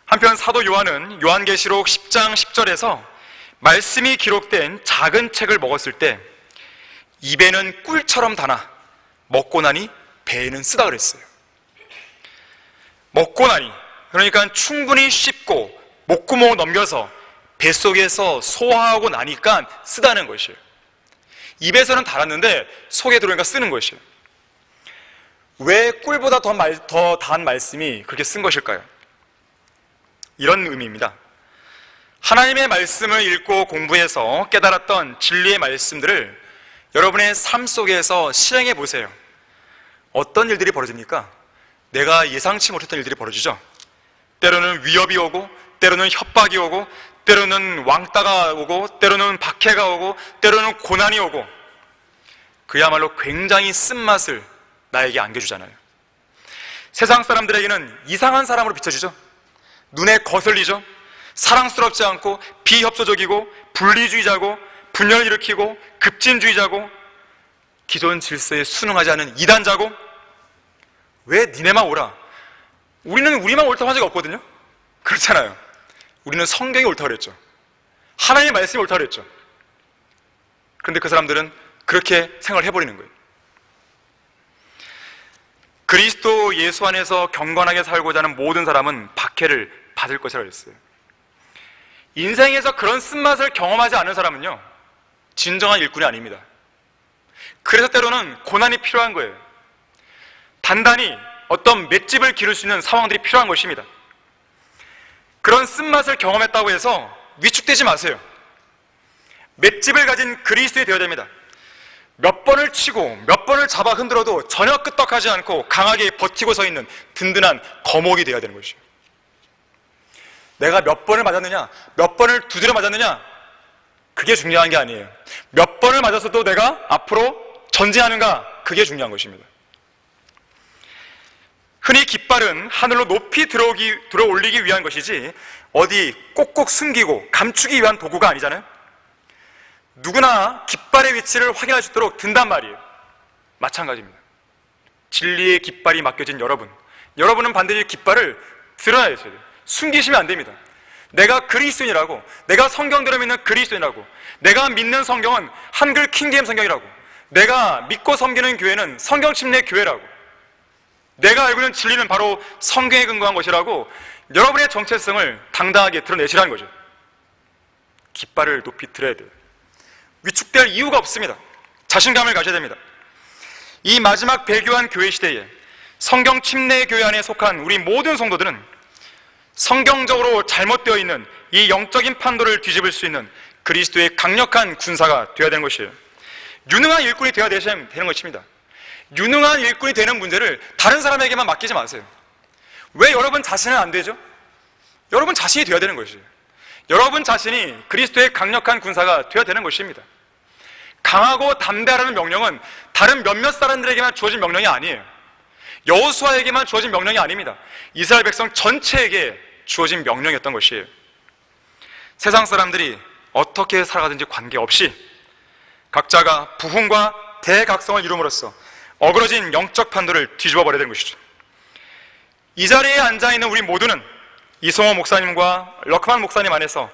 한편 사도 요한은 요한계시록 10장 10절에서 말씀이 기록된 작은 책을 먹었을 때 입에는 꿀처럼 달아 먹고 나니 배에는 쓰다 그랬어요. 먹고 나니, 그러니까 충분히 씹고 목구멍을 넘겨서 뱃속에서 소화하고 나니까 쓰다는 것이에요. 입에서는 달았는데 속에 들어오니까 쓰는 것이에요. 왜 꿀보다 더 단 말씀이 그렇게 쓴 것일까요? 이런 의미입니다. 하나님의 말씀을 읽고 공부해서 깨달았던 진리의 말씀들을 여러분의 삶 속에서 실행해 보세요. 어떤 일들이 벌어집니까? 내가 예상치 못했던 일들이 벌어지죠. 때로는 위협이 오고, 때로는 협박이 오고, 때로는 왕따가 오고, 때로는 박해가 오고, 때로는 고난이 오고, 그야말로 굉장히 쓴맛을 나에게 안겨주잖아요. 세상 사람들에게는 이상한 사람으로 비춰지죠. 눈에 거슬리죠. 사랑스럽지 않고 비협조적이고 분리주의자고 분열을 일으키고 급진주의자고 기존 질서에 순응하지 않은 이단자고. 왜 니네만 오라? 우리는 우리만 옳다고 한 적이 없거든요. 그렇잖아요. 우리는 성경이 옳다고 그랬죠. 하나님의 말씀이 옳다고 그랬죠. 그런데 그 사람들은 그렇게 생각을 해버리는 거예요. 그리스도 예수 안에서 경건하게 살고자 하는 모든 사람은 박해를 받을 것이라고 했어요. 인생에서 그런 쓴맛을 경험하지 않은 사람은요, 진정한 일꾼이 아닙니다. 그래서 때로는 고난이 필요한 거예요. 단단히 어떤 맷집을 기를 수 있는 상황들이 필요한 것입니다. 그런 쓴맛을 경험했다고 해서 위축되지 마세요. 맷집을 가진 그리스도인이 되어야 됩니다. 몇 번을 치고 몇 번을 잡아 흔들어도 전혀 끄떡하지 않고 강하게 버티고 서 있는 든든한 거목이 되어야 되는 것이에요. 내가 몇 번을 맞았느냐, 몇 번을 두드려 맞았느냐, 그게 중요한 게 아니에요. 몇 번을 맞았어도 내가 앞으로 전진하는가, 그게 중요한 것입니다. 흔히 깃발은 하늘로 높이 들어 올리기 위한 것이지 어디 꼭꼭 숨기고 감추기 위한 도구가 아니잖아요. 누구나 깃발의 위치를 확인할 수 있도록 든단 말이에요. 마찬가지입니다. 진리의 깃발이 맡겨진 여러분은 반드시 깃발을 드러내야 돼요. 숨기시면 안 됩니다. 내가 그리스도인이라고, 내가 성경대로 믿는 그리스도인이라고, 내가 믿는 성경은 한글 킹제임 성경이라고, 내가 믿고 섬기는 교회는 성경 침례 교회라고, 내가 알고 있는 진리는 바로 성경에 근거한 것이라고 여러분의 정체성을 당당하게 드러내시라는 거죠. 깃발을 높이 들어야 돼요. 위축될 이유가 없습니다. 자신감을 가져야 됩니다. 이 마지막 배교한 교회 시대에 성경 침례 교회 안에 속한 우리 모든 성도들은 성경적으로 잘못되어 있는 이 영적인 판도를 뒤집을 수 있는 그리스도의 강력한 군사가 되어야 되는 것이에요. 유능한 일꾼이 되어야 되는 것입니다. 유능한 일꾼이 되는 문제를 다른 사람에게만 맡기지 마세요. 왜 여러분 자신은 안 되죠? 여러분 자신이 되어야 되는 것이에요. 여러분 자신이 그리스도의 강력한 군사가 되어야 되는 것입니다. 강하고 담대하라는 명령은 다른 몇몇 사람들에게만 주어진 명령이 아니에요. 여호수아에게만 주어진 명령이 아닙니다. 이스라엘 백성 전체에게 주어진 명령이었던 것이에요. 세상 사람들이 어떻게 살아가든지 관계없이 각자가 부흥과 대각성을 이룸으로써 어그러진 영적 판도를 뒤집어 버려야 되는 것이죠. 이 자리에 앉아있는 우리 모두는 이성호 목사님과 럭만 목사님 안에서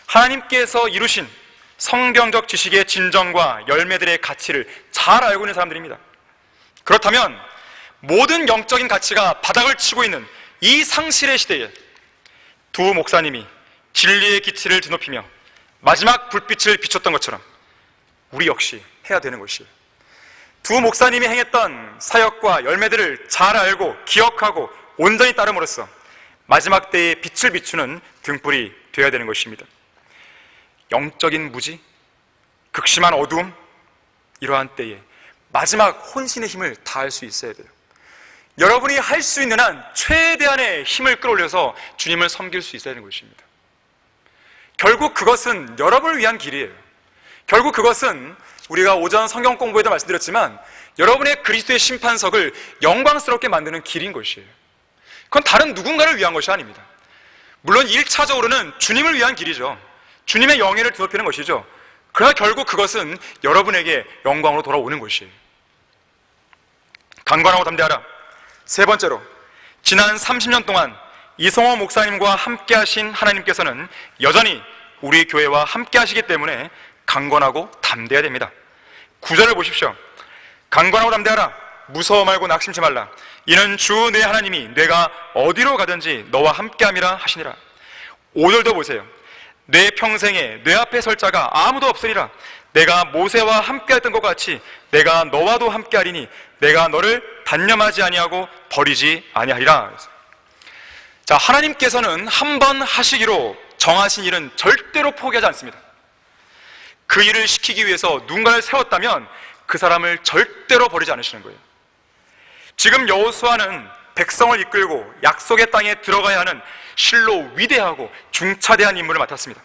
하나님께서 이루신 성경적 지식의 진정과 열매들의 가치를 잘 알고 있는 사람들입니다. 그렇다면 모든 영적인 가치가 바닥을 치고 있는 이 상실의 시대에 두 목사님이 진리의 기치를 드높이며 마지막 불빛을 비췄던 것처럼 우리 역시 해야 되는 것이에요. 두 목사님이 행했던 사역과 열매들을 잘 알고 기억하고 온전히 따름으로써 마지막 때에 빛을 비추는 등불이 되어야 되는 것입니다. 영적인 무지, 극심한 어두움, 이러한 때에 마지막 혼신의 힘을 다할 수 있어야 돼요. 여러분이 할 수 있는 한 최대한의 힘을 끌어올려서 주님을 섬길 수 있어야 하는 것입니다. 결국 그것은 여러분을 위한 길이에요. 결국 그것은 우리가 오전 성경 공부에도 말씀드렸지만 여러분의 그리스도의 심판석을 영광스럽게 만드는 길인 것이에요. 그건 다른 누군가를 위한 것이 아닙니다. 물론 1차적으로는 주님을 위한 길이죠. 주님의 영예를 드높이는 것이죠. 그러나 결국 그것은 여러분에게 영광으로 돌아오는 것이에요. 강건하고 담대하라. 세 번째로, 지난 30년 동안 이성호 목사님과 함께 하신 하나님께서는 여전히 우리 교회와 함께 하시기 때문에 강건하고 담대해야 됩니다. 9절을 보십시오. 강건하고 담대하라. 무서워 말고 낙심치 말라. 이는 주 내 하나님이 내가 어디로 가든지 너와 함께함이라 하시니라. 5절도 보세요. 내 평생에 내 앞에 설 자가 아무도 없으리라. 내가 모세와 함께했던 것 같이 내가 너와도 함께하리니 내가 너를 단념하지 아니하고 버리지 아니하리라. 자, 하나님께서는 한 번 하시기로 정하신 일은 절대로 포기하지 않습니다. 그 일을 시키기 위해서 누군가를 세웠다면 그 사람을 절대로 버리지 않으시는 거예요. 지금 여호수아는 백성을 이끌고 약속의 땅에 들어가야 하는 실로 위대하고 중차대한 임무를 맡았습니다.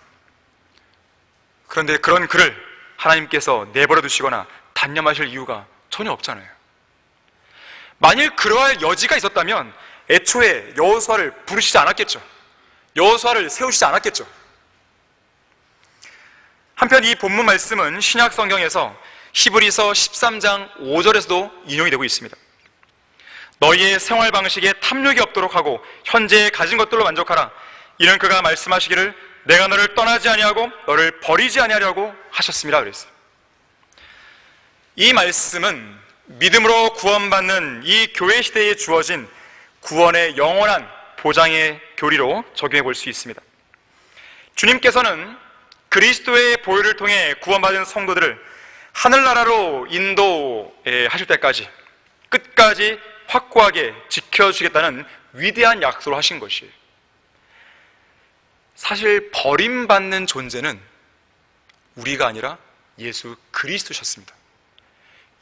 그런데 그런 그를 하나님께서 내버려 두시거나 단념하실 이유가 전혀 없잖아요. 만일 그러할 여지가 있었다면 애초에 여호수아를 부르시지 않았겠죠. 여호수아를 세우시지 않았겠죠. 한편 이 본문 말씀은 신약 성경에서 히브리서 13장 5절에서도 인용이 되고 있습니다. 너희의 생활 방식에 탐욕이 없도록 하고 현재 가진 것들로 만족하라. 이는 그가 말씀하시기를 내가 너를 떠나지 아니하고 너를 버리지 아니하려고 하셨습니다 그랬어요. 이 말씀은 믿음으로 구원받는 이 교회 시대에 주어진 구원의 영원한 보장의 교리로 적용해 볼 수 있습니다. 주님께서는 그리스도의 보혈을 통해 구원받은 성도들을 하늘나라로 인도하실 때까지 끝까지 확고하게 지켜주겠다는 위대한 약속을 하신 것이에요. 사실 버림받는 존재는 우리가 아니라 예수 그리스도셨습니다.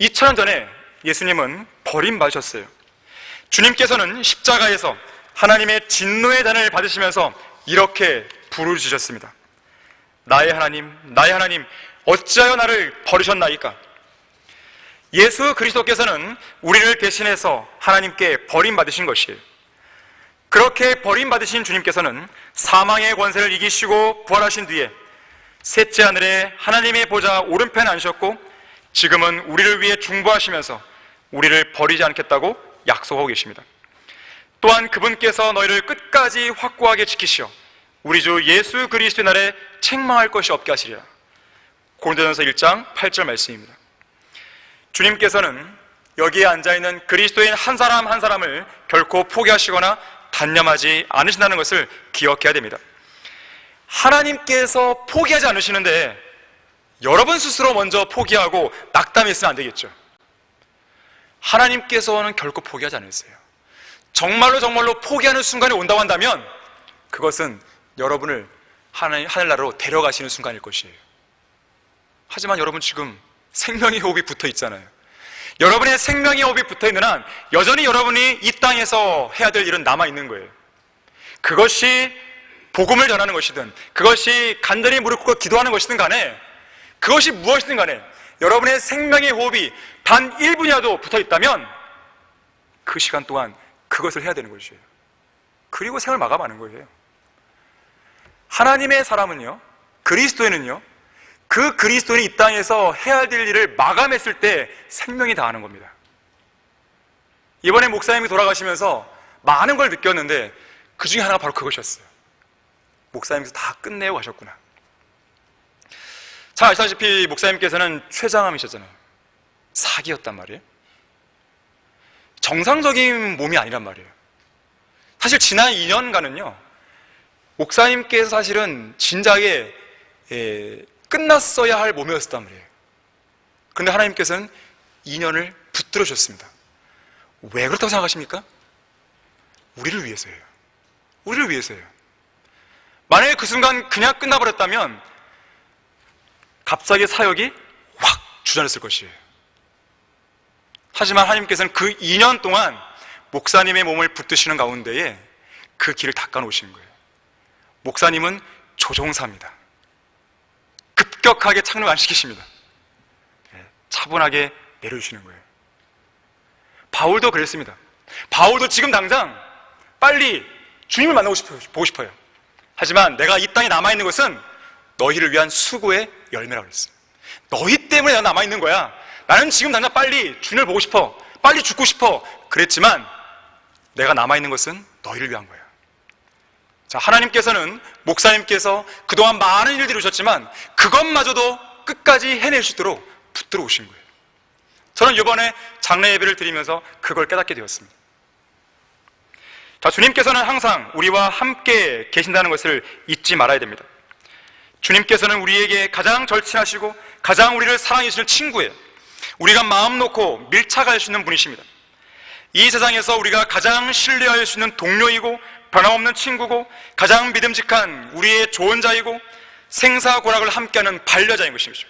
2000년 전에 예수님은 버림받으셨어요. 주님께서는 십자가에서 하나님의 진노의 단을 받으시면서 이렇게 부르짖으셨습니다. 나의 하나님, 어찌하여 나를 버리셨나이까? 예수 그리스도께서는 우리를 대신해서 하나님께 버림받으신 것이에요. 그렇게 버림받으신 주님께서는 사망의 권세를 이기시고 부활하신 뒤에 셋째 하늘에 하나님의 보좌 오른편에 앉으셨고 지금은 우리를 위해 중보하시면서 우리를 버리지 않겠다고 약속하고 계십니다. 또한 그분께서 너희를 끝까지 확고하게 지키시어 우리 주 예수 그리스도의 날에 책망할 것이 없게 하시리라. 고린도전서 1장 8절 말씀입니다. 주님께서는 여기에 앉아있는 그리스도인 한 사람 한 사람을 결코 포기하시거나 단념하지 않으신다는 것을 기억해야 됩니다. 하나님께서 포기하지 않으시는데 여러분 스스로 먼저 포기하고 낙담했으면 안 되겠죠. 하나님께서는 결코 포기하지 않으세요. 정말로 포기하는 순간이 온다고 한다면 그것은 여러분을 하늘나라로 데려가시는 순간일 것이에요. 하지만 여러분 지금 생명의 호흡이 붙어 있잖아요. 여러분의 생명의 호흡이 붙어 있는 한 여전히 여러분이 이 땅에서 해야 될 일은 남아있는 거예요. 그것이 복음을 전하는 것이든 그것이 간절히 무릎 꿇고 기도하는 것이든 간에 그것이 무엇이든 간에 여러분의 생명의 호흡이 단 1분이라도 붙어 있다면 그 시간 동안 그것을 해야 되는 것이에요. 그리고 생을 마감하는 거예요. 하나님의 사람은요, 그리스도인은요, 그 그리스도인이 이 땅에서 해야 될 일을 마감했을 때 생명이 다하는 겁니다. 이번에 목사님이 돌아가시면서 많은 걸 느꼈는데 그 중에 하나가 바로 그것이었어요. 목사님께서 다 끝내고 가셨구나. 잘 아시다시피 목사님께서는 췌장암이셨잖아요. 사기였단 말이에요. 정상적인 몸이 아니란 말이에요. 사실 지난 2년간은요 목사님께서 사실은 진작에 끝났어야 할 몸이었단 말이에요. 그런데 하나님께서는 2년을 붙들어 주셨습니다. 왜 그렇다고 생각하십니까? 우리를 위해서예요. 우리를 위해서예요. 만약에 그 순간 그냥 끝나버렸다면 갑자기 사역이 확 주저앉았을 것이에요. 하지만 하나님께서는 그 2년 동안 목사님의 몸을 붙드시는 가운데에 그 길을 닦아놓으시는 거예요. 목사님은 조종사입니다. 급격하게 착륙 안 시키십니다. 차분하게 내려주시는 거예요. 바울도 그랬습니다. 바울도 지금 당장 빨리 주님을 보고 싶어요. 하지만 내가 이 땅에 남아있는 것은 너희를 위한 수고의 열매라고 그랬어요. 너희 때문에 내가 남아있는 거야. 나는 지금 당장 빨리 주님을 보고 싶어. 빨리 죽고 싶어. 그랬지만 내가 남아있는 것은 너희를 위한 거야. 자, 하나님께서는 목사님께서 그동안 많은 일들을 이루셨지만 그것마저도 끝까지 해낼 수 있도록 붙들어 오신 거예요. 저는 이번에 장례 예배를 드리면서 그걸 깨닫게 되었습니다. 자, 주님께서는 항상 우리와 함께 계신다는 것을 잊지 말아야 됩니다. 주님께서는 우리에게 가장 절친하시고 가장 우리를 사랑해 주시는 친구예요. 우리가 마음 놓고 밀착할 수 있는 분이십니다. 이 세상에서 우리가 가장 신뢰할 수 있는 동료이고 변함없는 친구고 가장 믿음직한 우리의 조언자이고 생사고락을 함께하는 반려자인 것이죠.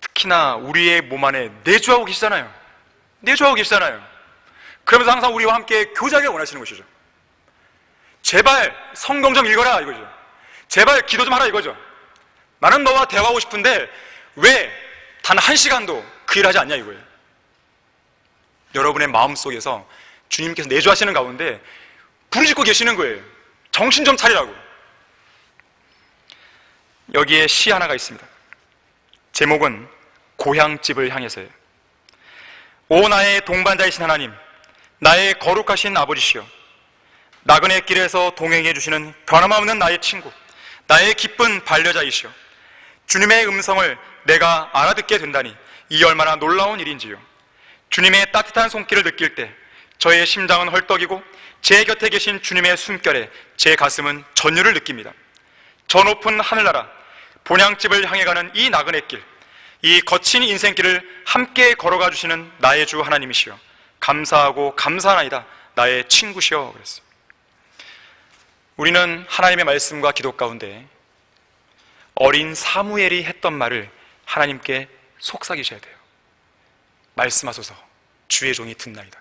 특히나 우리의 몸 안에 내주하고 계시잖아요. 내주하고 계시잖아요. 그러면서 항상 우리와 함께 교제하기를 원하시는 것이죠. 제발 성경 좀 읽어라 이거죠. 제발 기도 좀 하라 이거죠. 나는 너와 대화하고 싶은데 왜 단 1시간도 그 일을 하지 않냐 이거예요. 여러분의 마음속에서 주님께서 내주하시는 가운데 부르짖고 계시는 거예요. 정신 좀 차리라고. 여기에 시 하나가 있습니다. 제목은 고향집을 향해서예요. 오 나의 동반자이신 하나님, 나의 거룩하신 아버지시여, 나그네 길에서 동행해 주시는 변함없는 나의 친구, 나의 기쁜 반려자이시여, 주님의 음성을 내가 알아듣게 된다니 이 얼마나 놀라운 일인지요. 주님의 따뜻한 손길을 느낄 때 저의 심장은 헐떡이고 제 곁에 계신 주님의 숨결에 제 가슴은 전율을 느낍니다. 저 높은 하늘나라 본향집을 향해 가는 이 나그네 길, 이 거친 인생길을 함께 걸어가 주시는 나의 주 하나님이시여, 감사하고 감사하나이다 나의 친구시여 그랬어요. 우리는 하나님의 말씀과 기도 가운데 어린 사무엘이 했던 말을 하나님께 속삭이셔야 돼요. 말씀하소서 주의 종이 듣나이다.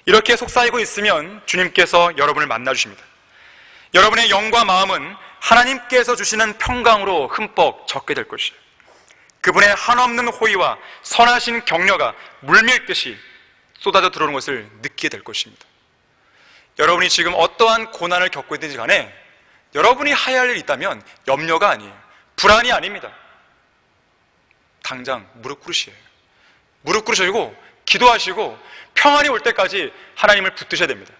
이렇게 속삭이고 있으면 주님께서 여러분을 만나 주십니다. 여러분의 영과 마음은 하나님께서 주시는 평강으로 흠뻑 젖게 될 것이에요. 그분의 한없는 호의와 선하신 격려가 물밀듯이 쏟아져 들어오는 것을 느끼게 될 것입니다. 여러분이 지금 어떠한 고난을 겪고 있든지 간에 여러분이 해야 할 일이 있다면 염려가 아니에요. 불안이 아닙니다. 당장 무릎 꿇으시에요. 무릎 꿇으시고 기도하시고 평안이 올 때까지 하나님을 붙드셔야 됩니다.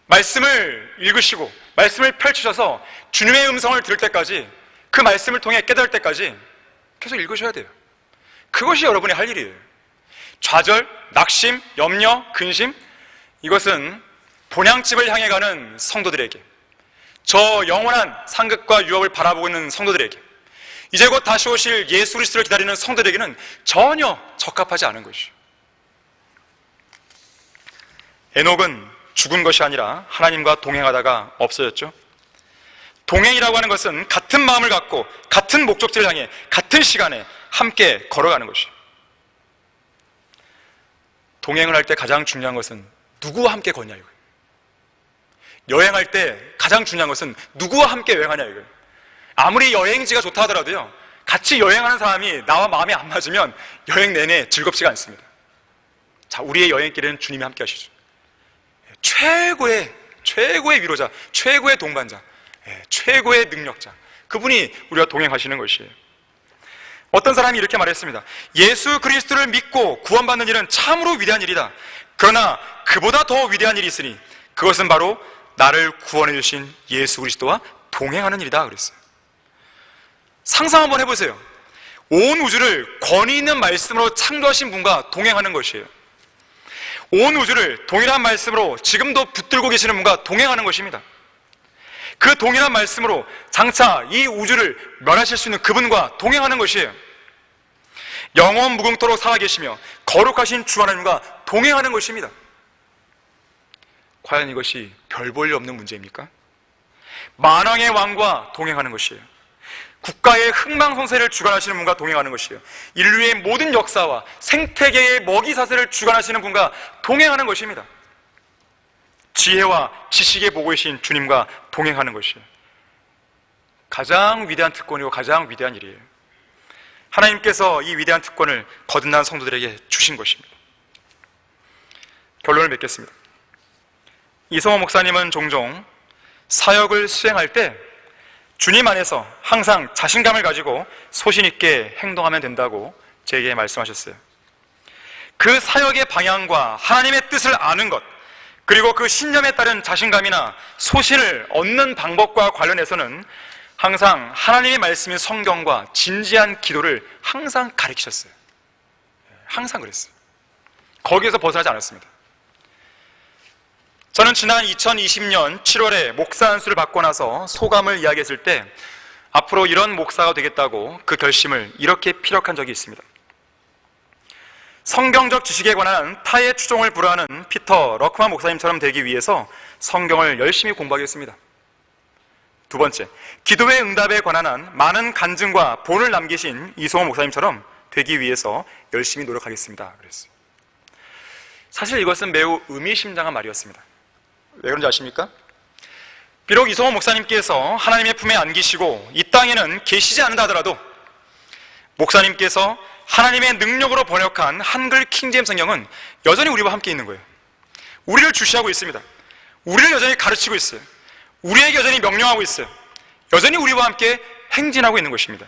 말씀을 읽으시고 말씀을 펼치셔서 주님의 음성을 들을 때까지, 그 말씀을 통해 깨달을 때까지 계속 읽으셔야 돼요. 그것이 여러분이 할 일이에요. 좌절, 낙심, 염려, 근심, 이것은 본향집을 향해 가는 성도들에게, 저 영원한 상급과 유업을 바라보고 있는 성도들에게, 이제 곧 다시 오실 예수 그리스도를 기다리는 성도들에게는 전혀 적합하지 않은 것이죠. 에녹은 죽은 것이 아니라 하나님과 동행하다가 없어졌죠. 동행이라고 하는 것은 같은 마음을 갖고 같은 목적지를 향해 같은 시간에 함께 걸어가는 것이에요. 동행을 할 때 가장 중요한 것은 누구와 함께 걷냐 이거예요. 여행할 때 가장 중요한 것은 누구와 함께 여행하냐 이거예요. 아무리 여행지가 좋다 하더라도요, 같이 여행하는 사람이 나와 마음이 안 맞으면 여행 내내 즐겁지가 않습니다. 자, 우리의 여행길에는 주님이 함께 하시죠. 최고의 위로자, 최고의 동반자, 최고의 능력자, 그분이 우리와 동행하시는 것이에요. 어떤 사람이 이렇게 말했습니다. 예수 그리스도를 믿고 구원받는 일은 참으로 위대한 일이다. 그러나 그보다 더 위대한 일이 있으니 그것은 바로 나를 구원해 주신 예수 그리스도와 동행하는 일이다 그랬어요. 상상 한번 해보세요. 온 우주를 권위 있는 말씀으로 창조하신 분과 동행하는 것이에요. 온 우주를 동일한 말씀으로 지금도 붙들고 계시는 분과 동행하는 것입니다. 그 동일한 말씀으로 장차 이 우주를 멸하실 수 있는 그분과 동행하는 것이에요. 영원 무궁토록 살아계시며 거룩하신 주 하나님과 동행하는 것입니다. 과연 이것이 별 볼 일 없는 문제입니까? 만왕의 왕과 동행하는 것이에요. 국가의 흥망성쇠를 주관하시는 분과 동행하는 것이에요. 인류의 모든 역사와 생태계의 먹이사슬을 주관하시는 분과 동행하는 것입니다. 지혜와 지식의 보고이신 주님과 동행하는 것이에요. 가장 위대한 특권이고 가장 위대한 일이에요. 하나님께서 이 위대한 특권을 거듭난 성도들에게 주신 것입니다. 결론을 맺겠습니다. 이성호 목사님은 종종 사역을 수행할 때 주님 안에서 항상 자신감을 가지고 소신 있게 행동하면 된다고 제게 말씀하셨어요. 그 사역의 방향과 하나님의 뜻을 아는 것, 그리고 그 신념에 따른 자신감이나 소신을 얻는 방법과 관련해서는 항상 하나님의 말씀인 성경과 진지한 기도를 항상 가르치셨어요. 항상 그랬어요. 거기에서 벗어나지 않았습니다. 저는 지난 2020년 7월에 목사 안수를 받고 나서 소감을 이야기했을 때 앞으로 이런 목사가 되겠다고 그 결심을 이렇게 피력한 적이 있습니다. 성경적 지식에 관한 타의 추종을 불허하는 피터 러크만 목사님처럼 되기 위해서 성경을 열심히 공부하겠습니다. 두 번째, 기도의 응답에 관한 한 많은 간증과 본을 남기신 이성호 목사님처럼 되기 위해서 열심히 노력하겠습니다. 그랬어요. 사실 이것은 매우 의미심장한 말이었습니다. 왜 그런지 아십니까? 비록 이성호 목사님께서 하나님의 품에 안기시고 이 땅에는 계시지 않는다 하더라도 목사님께서 하나님의 능력으로 번역한 한글 킹제임스 성경은 여전히 우리와 함께 있는 거예요. 우리를 주시하고 있습니다. 우리를 여전히 가르치고 있어요. 우리에게 여전히 명령하고 있어요. 여전히 우리와 함께 행진하고 있는 것입니다.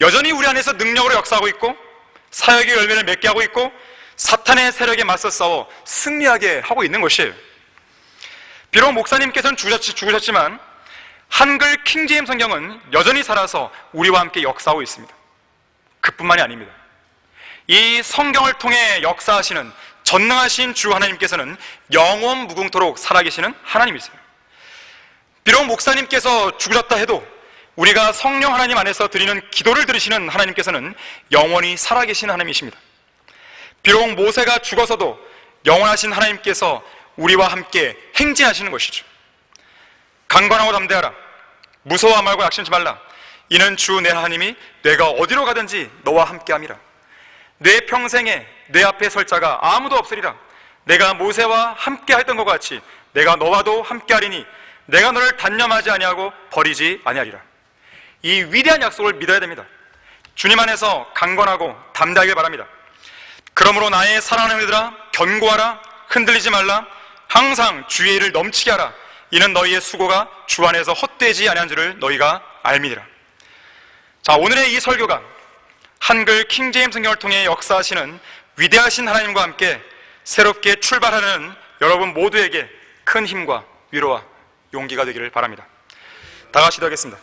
여전히 우리 안에서 능력으로 역사하고 있고 사역의 열매를 맺게 하고 있고 사탄의 세력에 맞서 싸워 승리하게 하고 있는 것이에요. 비록 목사님께서는 죽으셨지만 한글 킹제임스 성경은 여전히 살아서 우리와 함께 역사하고 있습니다. 그뿐만이 아닙니다. 이 성경을 통해 역사하시는 전능하신 주 하나님께서는 영원 무궁토록 살아계시는 하나님이세요. 비록 목사님께서 죽으셨다 해도 우리가 성령 하나님 안에서 드리는 기도를 들으시는 하나님께서는 영원히 살아계시는 하나님이십니다. 비록 모세가 죽어서도 영원하신 하나님께서 우리와 함께 행진하시는 것이죠. 강건하고 담대하라. 무서워하지 말고 약심치 말라. 이는 주 내 하나님이 내가 어디로 가든지 너와 함께함이라. 내 평생에 내 앞에 설 자가 아무도 없으리라. 내가 모세와 함께 했던 것 같이 내가 너와도 함께하리니 내가 너를 단념하지 아니하고 버리지 아니하리라. 이 위대한 약속을 믿어야 됩니다. 주님 안에서 강건하고 담대하길 바랍니다. 그러므로 나의 사랑하는 이들아 견고하라. 흔들리지 말라. 항상 주의 일을 넘치게 하라. 이는 너희의 수고가 주 안에서 헛되지 아니한 줄을 너희가 알미니라. 자, 오늘의 이 설교가 한글 킹제임스 성경을 통해 역사하시는 위대하신 하나님과 함께 새롭게 출발하는 여러분 모두에게 큰 힘과 위로와 용기가 되기를 바랍니다. 다 같이 기도하겠습니다.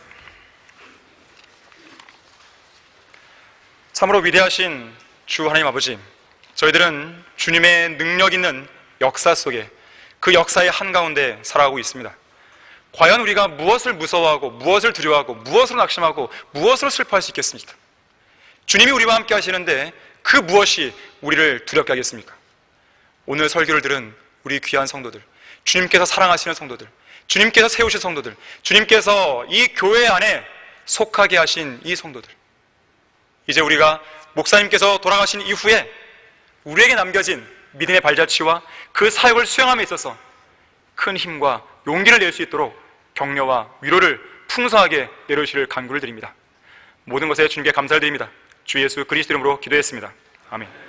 참으로 위대하신 주 하나님 아버지, 저희들은 주님의 능력 있는 역사 속에 그 역사의 한가운데 살아가고 있습니다. 과연 우리가 무엇을 무서워하고 무엇을 두려워하고 무엇으로 낙심하고 무엇으로 슬퍼할 수 있겠습니까? 주님이 우리와 함께 하시는데 그 무엇이 우리를 두렵게 하겠습니까? 오늘 설교를 들은 우리 귀한 성도들, 주님께서 사랑하시는 성도들, 주님께서 세우신 성도들, 주님께서 이 교회 안에 속하게 하신 이 성도들, 이제 우리가 목사님께서 돌아가신 이후에 우리에게 남겨진 믿음의 발자취와 그 사역을 수행함에 있어서 큰 힘과 용기를 낼 수 있도록 격려와 위로를 풍성하게 내려주시를 간구를 드립니다. 모든 것에 주님께 감사를 드립니다. 주 예수 그리스도 이름으로 기도했습니다. 아멘.